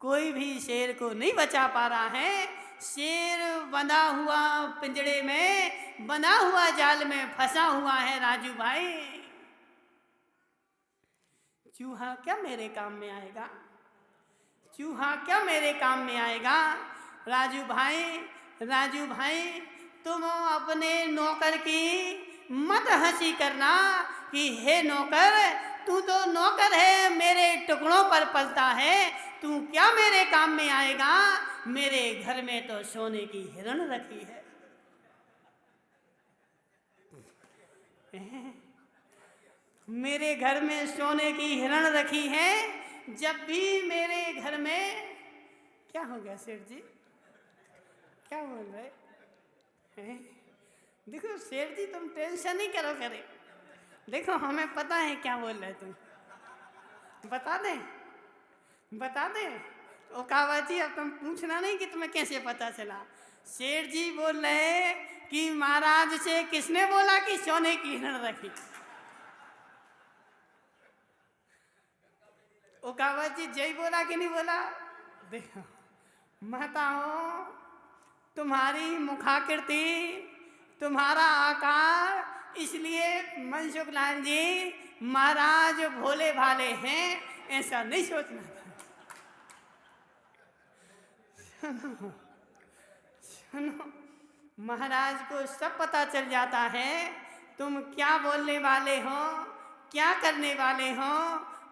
कोई भी शेर को नहीं बचा पा रहा है। शेर बंधा हुआ पिंजड़े में, बंधा हुआ जाल में फंसा हुआ है। राजू भाई, चूहा क्या मेरे काम में आएगा? चूहा क्या मेरे काम में आएगा? राजू भाई, राजू भाई, तुम अपने नौकर की मत हंसी करना कि हे नौकर, तू तो नौकर है, मेरे टुकड़ों पर पलता है, तू क्या मेरे काम में आएगा? मेरे घर में तो सोने की हिरण रखी है। मेरे घर में सोने की हिरण रखी है। जब भी मेरे घर में, क्या हो गया सेठ जी, क्या बोल रहे हैं? देखो सेठ जी, तुम टेंशन नहीं करो करे, देखो हमें पता है क्या बोल रहे तुम। बता दें, बता दें? ओकावत जी, अब तुम पूछना नहीं कि तुम्हें कैसे पता चला। सेठ जी बोल रहे कि महाराज से किसने बोला कि सोने की हिरण रखी? ओकावत जी जय बोला कि नहीं बोला? देखो महताओं, तुम्हारी मुखाकृति, तुम्हारा आकार, इसलिए मनसुख लाल जी महाराज भोले भाले हैं, ऐसा नहीं सोचना था। सुनो, सुनो, महाराज को सब पता चल जाता है तुम क्या बोलने वाले हो, क्या करने वाले हो,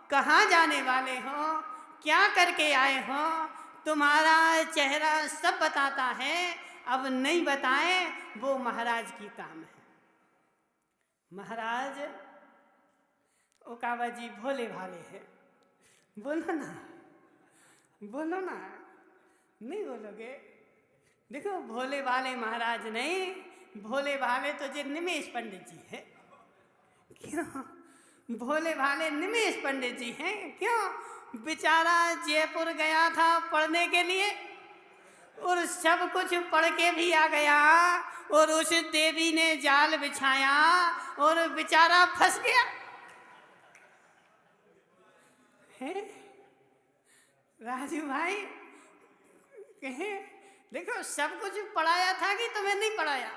कहाँ जाने वाले हो, क्या करके आए हो, तुम्हारा चेहरा सब बताता है। अब नहीं बताए वो महाराज की काम है। महाराज ओकावा जी भोले भाले हैं। बोलो ना, बोलो ना, नहीं बोलोगे? देखो भोले भाले महाराज नहीं, भोले भाले तो जो निमेश पंडित जी है। क्यों भोले भाले निमेश पंडित जी हैं? क्यों? बेचारा जयपुर गया था पढ़ने के लिए और सब कुछ पढ़ के भी आ गया और उस देवी ने जाल बिछाया और बेचारा फंस गया है। राजू भाई कहे देखो सब कुछ पढ़ाया था कि तुम्हें नहीं पढ़ाया?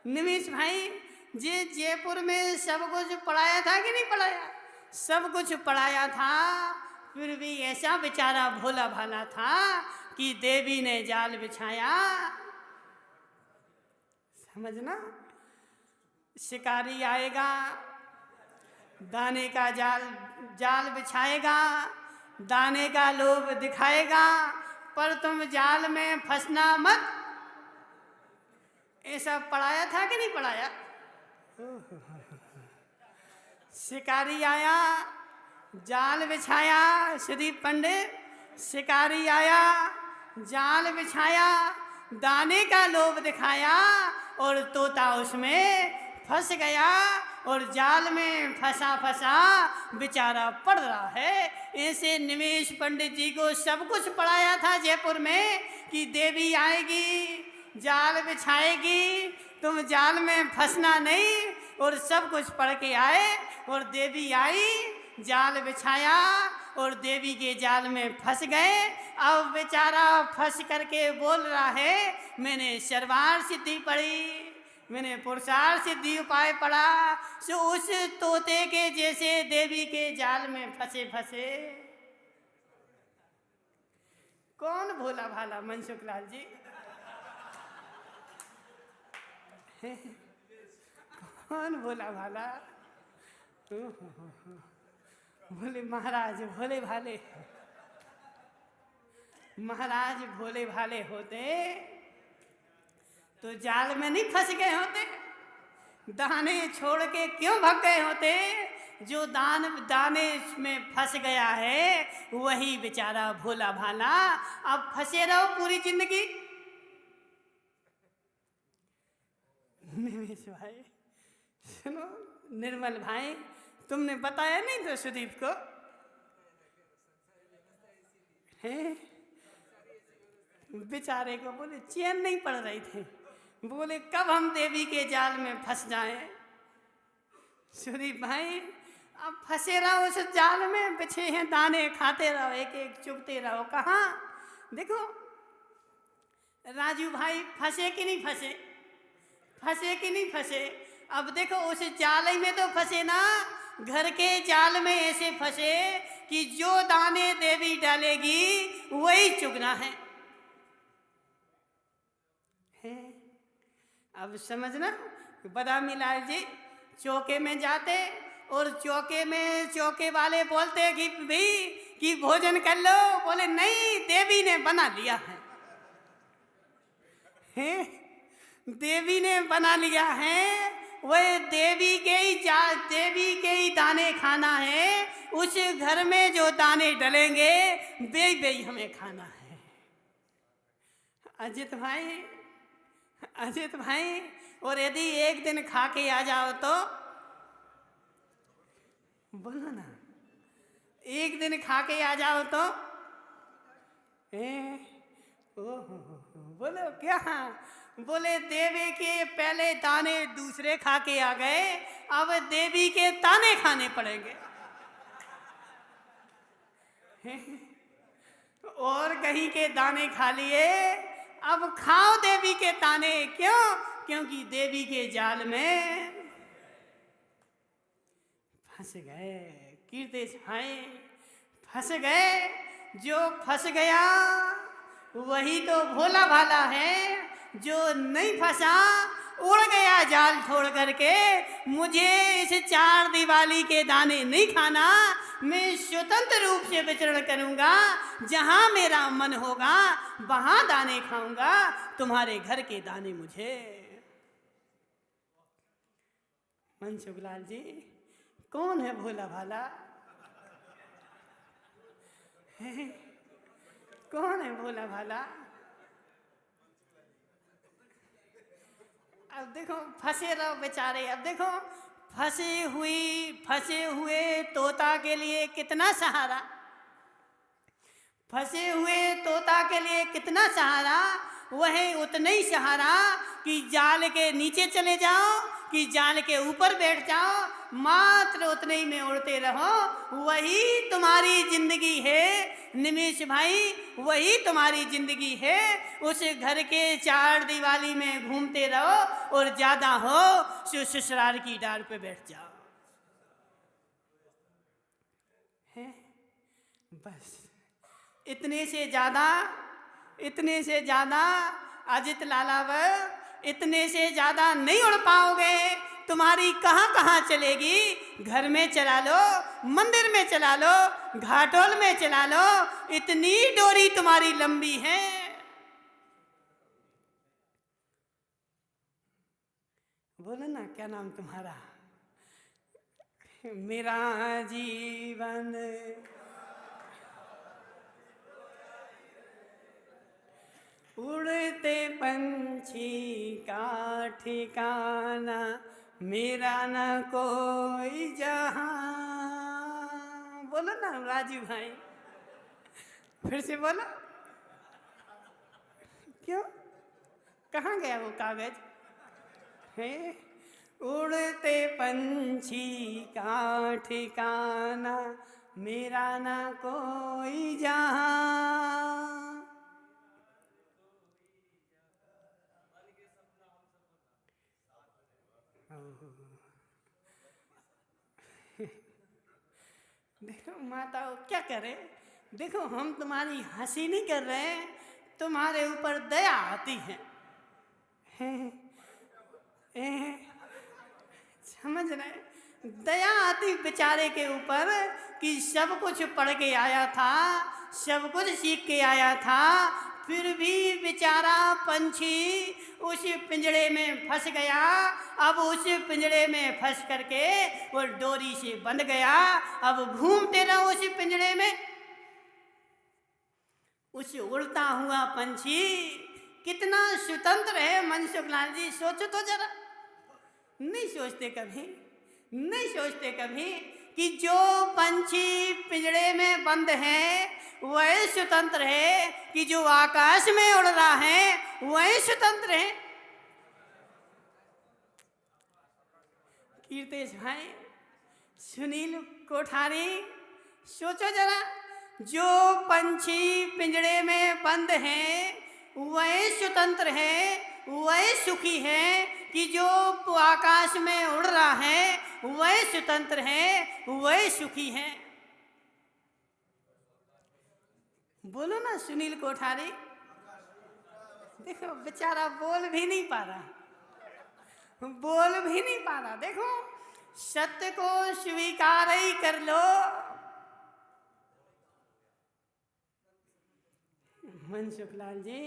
निमेश भाई जे जयपुर में सब कुछ पढ़ाया था कि नहीं पढ़ाया? सब कुछ पढ़ाया था, फिर भी ऐसा बेचारा भोला भाला था कि देवी ने जाल बिछाया। समझना, शिकारी आएगा, दाने का जाल बिछाएगा, दाने का लोभ दिखाएगा, पर तुम जाल में फंसना मत। ऐसा पढ़ाया था कि नहीं पढ़ाया? शिकारी आया, जाल बिछाया, श्री पंडित शिकारी आया, जाल बिछाया, दाने का लोभ दिखाया और तोता उसमें फंस गया और जाल में फंसा फंसा बेचारा पड़ रहा है। ऐसे निमेश पंडित जी को सब कुछ पढ़ाया था जयपुर में कि देवी आएगी, जाल बिछाएगी, तुम जाल में फंसना नहीं, और सब कुछ पढ़ के आए और देवी आई, जाल बिछाया और देवी के जाल में फंस गए। अब बेचारा फंस करके बोल रहा है मैंने सर्वार सिद्धि पढ़ी, मैंने पुरुषार्थ सिद्धि उपाय पढ़ा, सो उस तोते के जैसे देवी के जाल में फंसे फंसे। कौन भोला भाला मनसुख लाल जी? कौन भोला भाला? भोले महाराज भोले भाले, महाराज भोले भाले होते तो जाल में नहीं फंस गए होते, दाने छोड़ के क्यों भाग गए होते? जो दाने में फंस गया है वही बेचारा भोला भाला। अब फंसे रहो पूरी जिंदगी। निमेश भाई सुनो, निर्मल भाई तुमने बताया नहीं तो सुदीप को है? बेचारे को बोले चैन नहीं पड़ रही थी, बोले कब हम देवी के जाल में फंस जाएं। सुदीप भाई अब फंसे रहो उस जाल में, बिछे हैं दाने, खाते रहो, एक एक चुगते रहो। कहाँ देखो राजू भाई फंसे कि नहीं फंसे? फंसे कि नहीं फंसे? अब देखो उस जाल में तो फंसे ना, घर के जाल में ऐसे फंसे कि जो दाने देवी डालेगी वही चुगना है। अब समझना, बदामी लाल जी चौके में जाते और चौके में चौके वाले बोलते कि भाई कि भोजन कर लो, बोले नहीं देवी ने बना लिया है। देवी ने बना लिया है, वह देवी के ही दाने खाना है। उस घर में जो दाने डलेंगे वे हमें खाना है। अजित भाई और यदि एक दिन खा के आ जाओ तो बोलो ना, एक दिन खा के आ जाओ तो बोलो क्या? बोले देवी के पहले दाने दूसरे खा के आ गए, अब देवी के ताने खाने पड़ेंगे। और कहीं के दाने खा लिए, अब खाओ देवी के ताने। क्यों? क्योंकि देवी के जाल में फंस गए। कीर्तेश भाई फंस गए, जो फंस गया वही तो भोला भाला है। जो नहीं फंसा उड़ गया जाल छोड़ करके, मुझे इस चार दीवाली के दाने नहीं खाना, मैं स्वतंत्र रूप से विचरण करूंगा, जहां मेरा मन होगा वहां दाने खाऊंगा, तुम्हारे घर के दाने मुझे। मनसुखलाल जी, कौन है भोला भाला? कौन है भोला भाला? अब देखो फंसे रहो बेचारे, अब देखो फंसे हुए तोता के लिए कितना सहारा, फंसे हुए तोता के लिए कितना सहारा, वह उतना ही सहारा कि जाल के नीचे चले जाओ कि जाल के ऊपर बैठ जाओ, मात्र उतने ही में उड़ते रहो, वही तुम्हारी जिंदगी है निमेश भाई, वही तुम्हारी जिंदगी है। उस घर के चार दीवाली में घूमते रहो और ज्यादा हो ससुराल की डाल पे बैठ जाओ। है बस इतने से ज्यादा अजित लालावर, इतने से ज्यादा नहीं उड़ पाओगे। तुम्हारी कहाँ कहाँ चलेगी? घर में चला लो, मंदिर में चला लो, घाटोल में चला लो, इतनी डोरी तुम्हारी लंबी है। बोलो ना, क्या नाम तुम्हारा? मेरा जीवन उड़ते पंछी का ठिकाना, मेरा न कोई जहां। बोलो ना राजू भाई, फिर से बोलो। क्यों, कहाँ गया वो कागज? है उड़ते पंछी का ठिकाना, मेरा न कोई जहां। देखो माता क्या करे, देखो हम तुम्हारी हंसी नहीं कर रहे हैं, तुम्हारे ऊपर दया आती है। समझ रहे, दया आती बेचारे के ऊपर कि सब कुछ पढ़ के आया था, सब कुछ सीख के आया था, फिर भी बेचारा पंछी उस पिंजड़े में फंस गया। अब उस पिंजड़े में फंस करके वो डोरी से बंध गया। अब घूमते रहो उस पिंजड़े में। उस उड़ता हुआ पंछी कितना स्वतंत्र है मनसुखलाल जी, सोचो तो जरा। नहीं सोचते कभी कि जो पंछी पिंजड़े में बंद है वह स्वतंत्र है, कि जो आकाश में उड़ रहा है वह स्वतंत्र है। कीर्तेश भाई, सुनील कोठारी, सोचो जरा, जो पंछी पिंजड़े में बंद है वह स्वतंत्र है, वह सुखी है, कि जो आकाश में उड़ रहा है वह स्वतंत्र है, वह सुखी है। बोलो ना सुनील कोठारी। देखो बेचारा बोल भी नहीं पा रहा, देखो सत्य को स्वीकार ही कर लो। मनसुखलाल जी,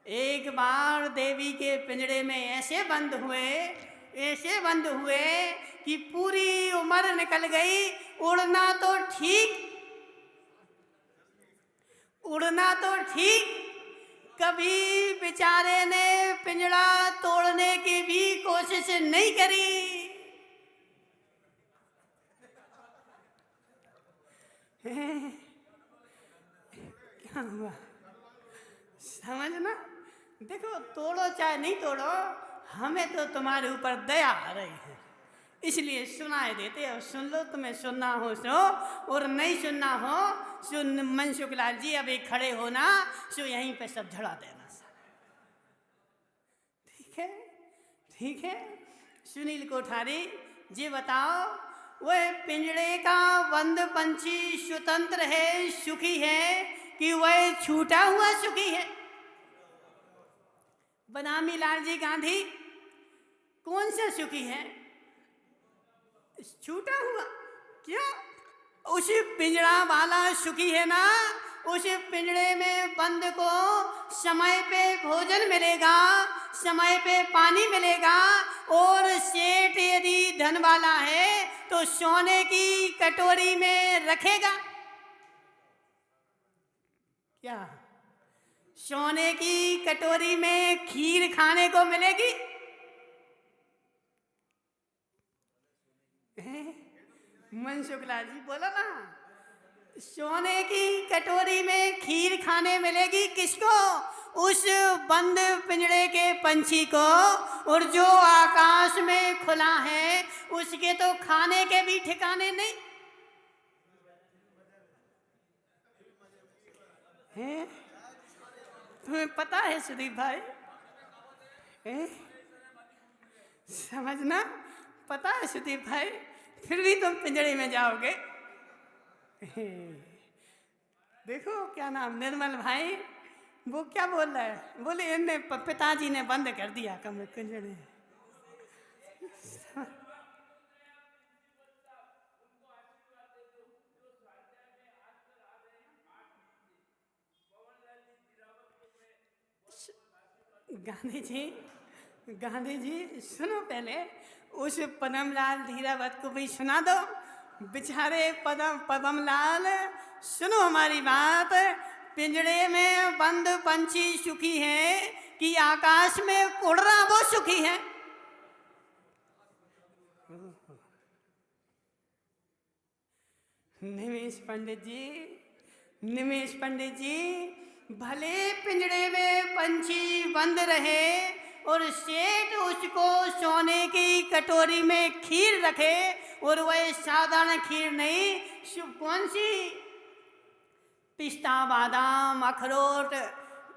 एक बार देवी के पिंजड़े में ऐसे बंद हुए कि पूरी उम्र निकल गई। उड़ना तो ठीक, कभी बेचारे ने पिंजड़ा तोड़ने की भी कोशिश नहीं करी। क्या हुआ, समझना। देखो तोड़ो चाहे नहीं तोड़ो, हमें तो तुम्हारे ऊपर दया आ रही है, इसलिए सुनाए देते। और सुन लो, तुम्हें सुनना हो सो, और नहीं सुनना हो सो मनसुखलाल जी अभी खड़े होना, सो यहीं पे सब झड़ा देना। ठीक है। सुनील कोठारी जी बताओ, वह पिंजड़े का बंद पंछी स्वतंत्र है, सुखी है, कि वह छूटा हुआ सुखी है? बनामी लाल जी गांधी, कौन सा सुखी है? छूटा हुआ। क्यों? उस पिंजड़ा वाला सुखी है ना। उस पिंजड़े में बंद को समय पे भोजन मिलेगा, समय पे पानी मिलेगा, और सेठ यदि धन वाला है तो सोने की कटोरी में रखेगा। क्या सोने की कटोरी में खीर खाने को मिलेगी? मन शुक्ला जी बोला ना, सोने की कटोरी में खीर खाने मिलेगी। किसको? उस बंद पिंजड़े के पंछी को। और जो आकाश में खुला है उसके तो खाने के भी ठिकाने नहीं हैं। तुम्हें पता है सुदीप भाई? समझना, पता है सुदीप भाई, फिर भी तुम पिंजड़े में जाओगे। देखो क्या नाम, निर्मल भाई, वो क्या बोल रहा है? बोले इनने पिताजी ने बंद कर दिया कमरे पिंजड़े। गांधी जी सुनो पहले, उस पदमलाल धीरावत को भी सुना दो। बेचारे पदमलाल, सुनो हमारी बात। पिंजड़े में बंद पंछी सुखी है कि आकाश में उड़ रहा वो सुखी है? निमेश पंडित जी, भले पिंजड़े में पंछी बंद रहे और सेठ उसको सोने की कटोरी में खीर रखे, और वह साधारण खीर नहीं, कौन सी, पिस्ता, बादाम, अखरोट,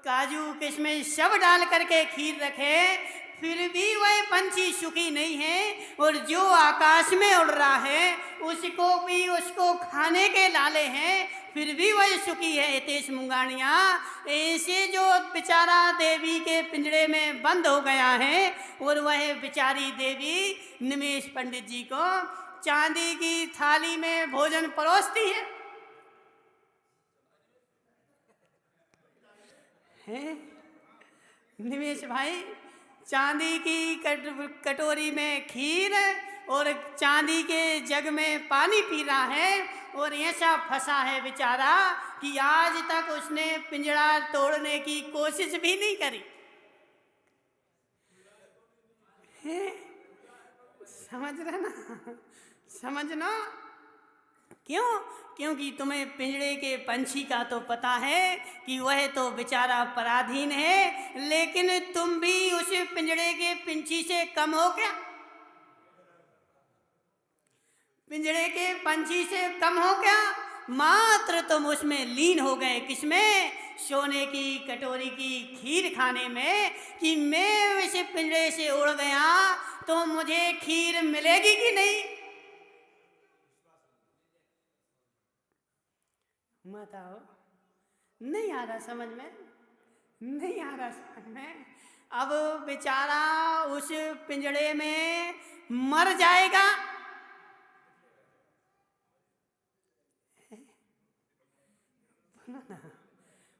काजू, किशमिश सब डाल करके खीर रखे, फिर भी वह पंछी सुखी नहीं है। और जो आकाश में उड़ रहा है उसको खाने के लाले हैं, फिर भी वह सुखी है। हितेश मुंगानिया, ऐसे जो बेचारा देवी के पिंजड़े में बंद हो गया है, और वह बेचारी देवी निमेश पंडित जी को चांदी की थाली में भोजन परोसती है। निमेश भाई, चांदी की कटोरी में खीर और चांदी के जग में पानी पी रहा है, और ऐसा फंसा है बेचारा कि आज तक उसने पिंजड़ा तोड़ने की कोशिश भी नहीं करी। समझ रहे ना? समझना क्यों? क्योंकि तुम्हें पिंजड़े के पंछी का तो पता है कि वह तो बेचारा पराधीन है, लेकिन तुम भी उस पिंजड़े के पंछी से कम हो क्या? पिंजड़े के पंछी से कम हो क्या? मात्र तुम उसमें लीन हो गए। किसमें? सोने की कटोरी की खीर खाने में, कि मैं इस पिंजड़े से उड़ गया तो मुझे खीर मिलेगी कि नहीं? मत आओ, नहीं आ रहा समझ में, नहीं आ रहा समझ में। अब बेचारा उस पिंजड़े में मर जाएगा।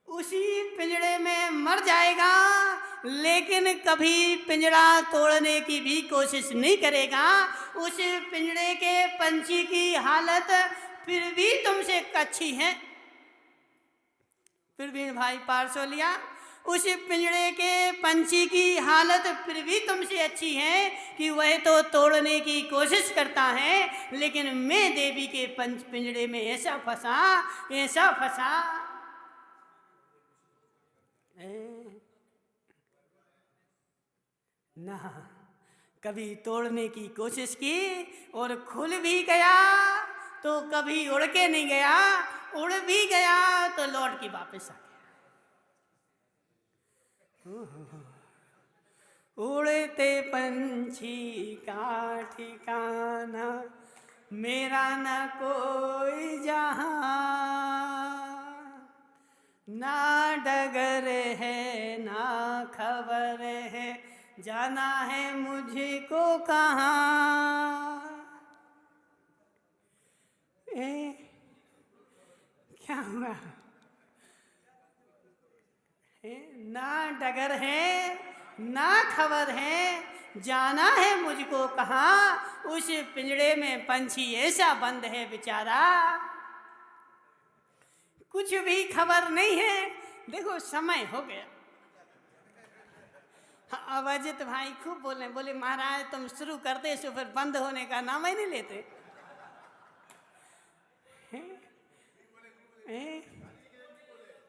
उसी पिंजड़े में मर जाएगा, लेकिन कभी पिंजड़ा तोड़ने की भी कोशिश नहीं करेगा। उस पिंजड़े के पंछी की हालत फिर भी तुमसे अच्छी है। प्रवीण भाई पारसोलिया, उस पिंजड़े के पंछी की हालत फिर भी तुमसे अच्छी है कि वह तो तोड़ने की कोशिश करता है, लेकिन मैं देवी के पिंजड़े में ऐसा फंसा ना, कभी तोड़ने की कोशिश की और खुल भी गया, तो कभी उड़ के नहीं गया, उड़ भी गया तो लौट के वापस आ गया। उड़ते पंछी का ठिकाना मेरा न कोई जहां, ना डगर है ना खबर है जाना है मुझको कहाँ। क्या हुआ? ना डगर है ना खबर है, जाना है मुझको कहाँ। उस पिंजड़े में पंछी ऐसा बंद है बेचारा, कुछ भी खबर नहीं है। देखो समय हो गया। अब अजित भाई खूब बोले महाराज तुम शुरू करते सो फिर बंद होने का नाम ही नहीं लेते।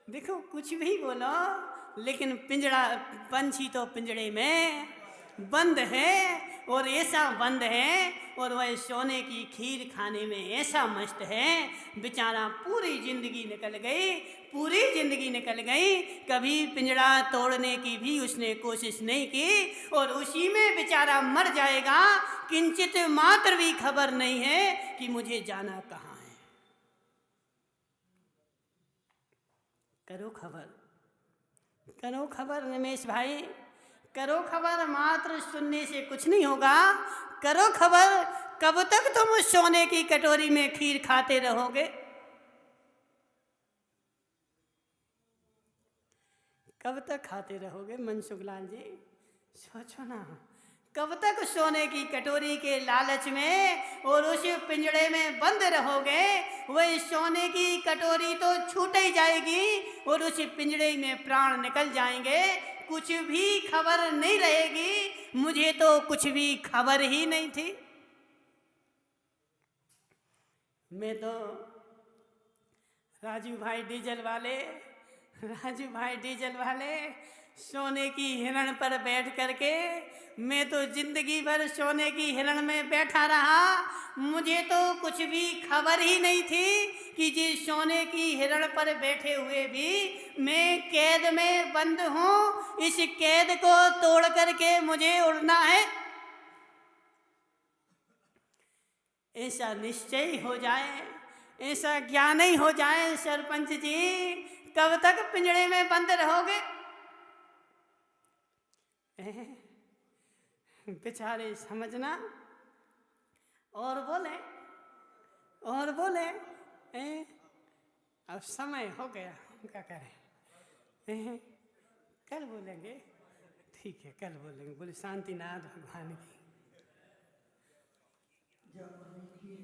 देखो कुछ भी बोलो, लेकिन पिंजड़ा पंछी तो पिंजड़े में बंद है, और ऐसा बंद है, और वह सोने की खीर खाने में ऐसा मस्त है बेचारा। पूरी जिंदगी निकल गई, पूरी जिंदगी निकल गई, कभी पिंजड़ा तोड़ने की भी उसने कोशिश नहीं की, और उसी में बेचारा मर जाएगा। किंचित मात्र भी खबर नहीं है कि मुझे जाना कहाँ है। करो खबर, करो खबर रमेश भाई, करो खबर। मात्र सुनने से कुछ नहीं होगा, करो खबर। कब तक तुम उस सोने की कटोरी में खीर खाते रहोगे? कब तक खाते रहोगे मनसुख लाल जी? सोचो ना, कब तक सोने की कटोरी के लालच में और उस पिंजड़े में बंद रहोगे? वही सोने की कटोरी तो छूट ही जाएगी और उस पिंजड़े में प्राण निकल जाएंगे, कुछ भी खबर नहीं रहेगी। मुझे तो कुछ भी खबर ही नहीं थी। मैं तो राजू भाई डीजल वाले सोने की हिरण पर बैठ करके, मैं तो जिंदगी भर सोने की हिरण में बैठा रहा। मुझे तो कुछ भी खबर ही नहीं थी कि जिस सोने की हिरण पर बैठे हुए भी मैं कैद में बंद हूँ, इस कैद को तोड़ करके मुझे उड़ना है। ऐसा निश्चय हो जाए, ऐसा ज्ञान ही हो जाए सरपंच जी, कब तक पिंजड़े में बंद रहोगे? बेचारे समझना। और बोले अब समय हो गया, क्या करें? कल बोलेंगे, ठीक है कल बोलेंगे। बोले शांतिनाथ भगवान की।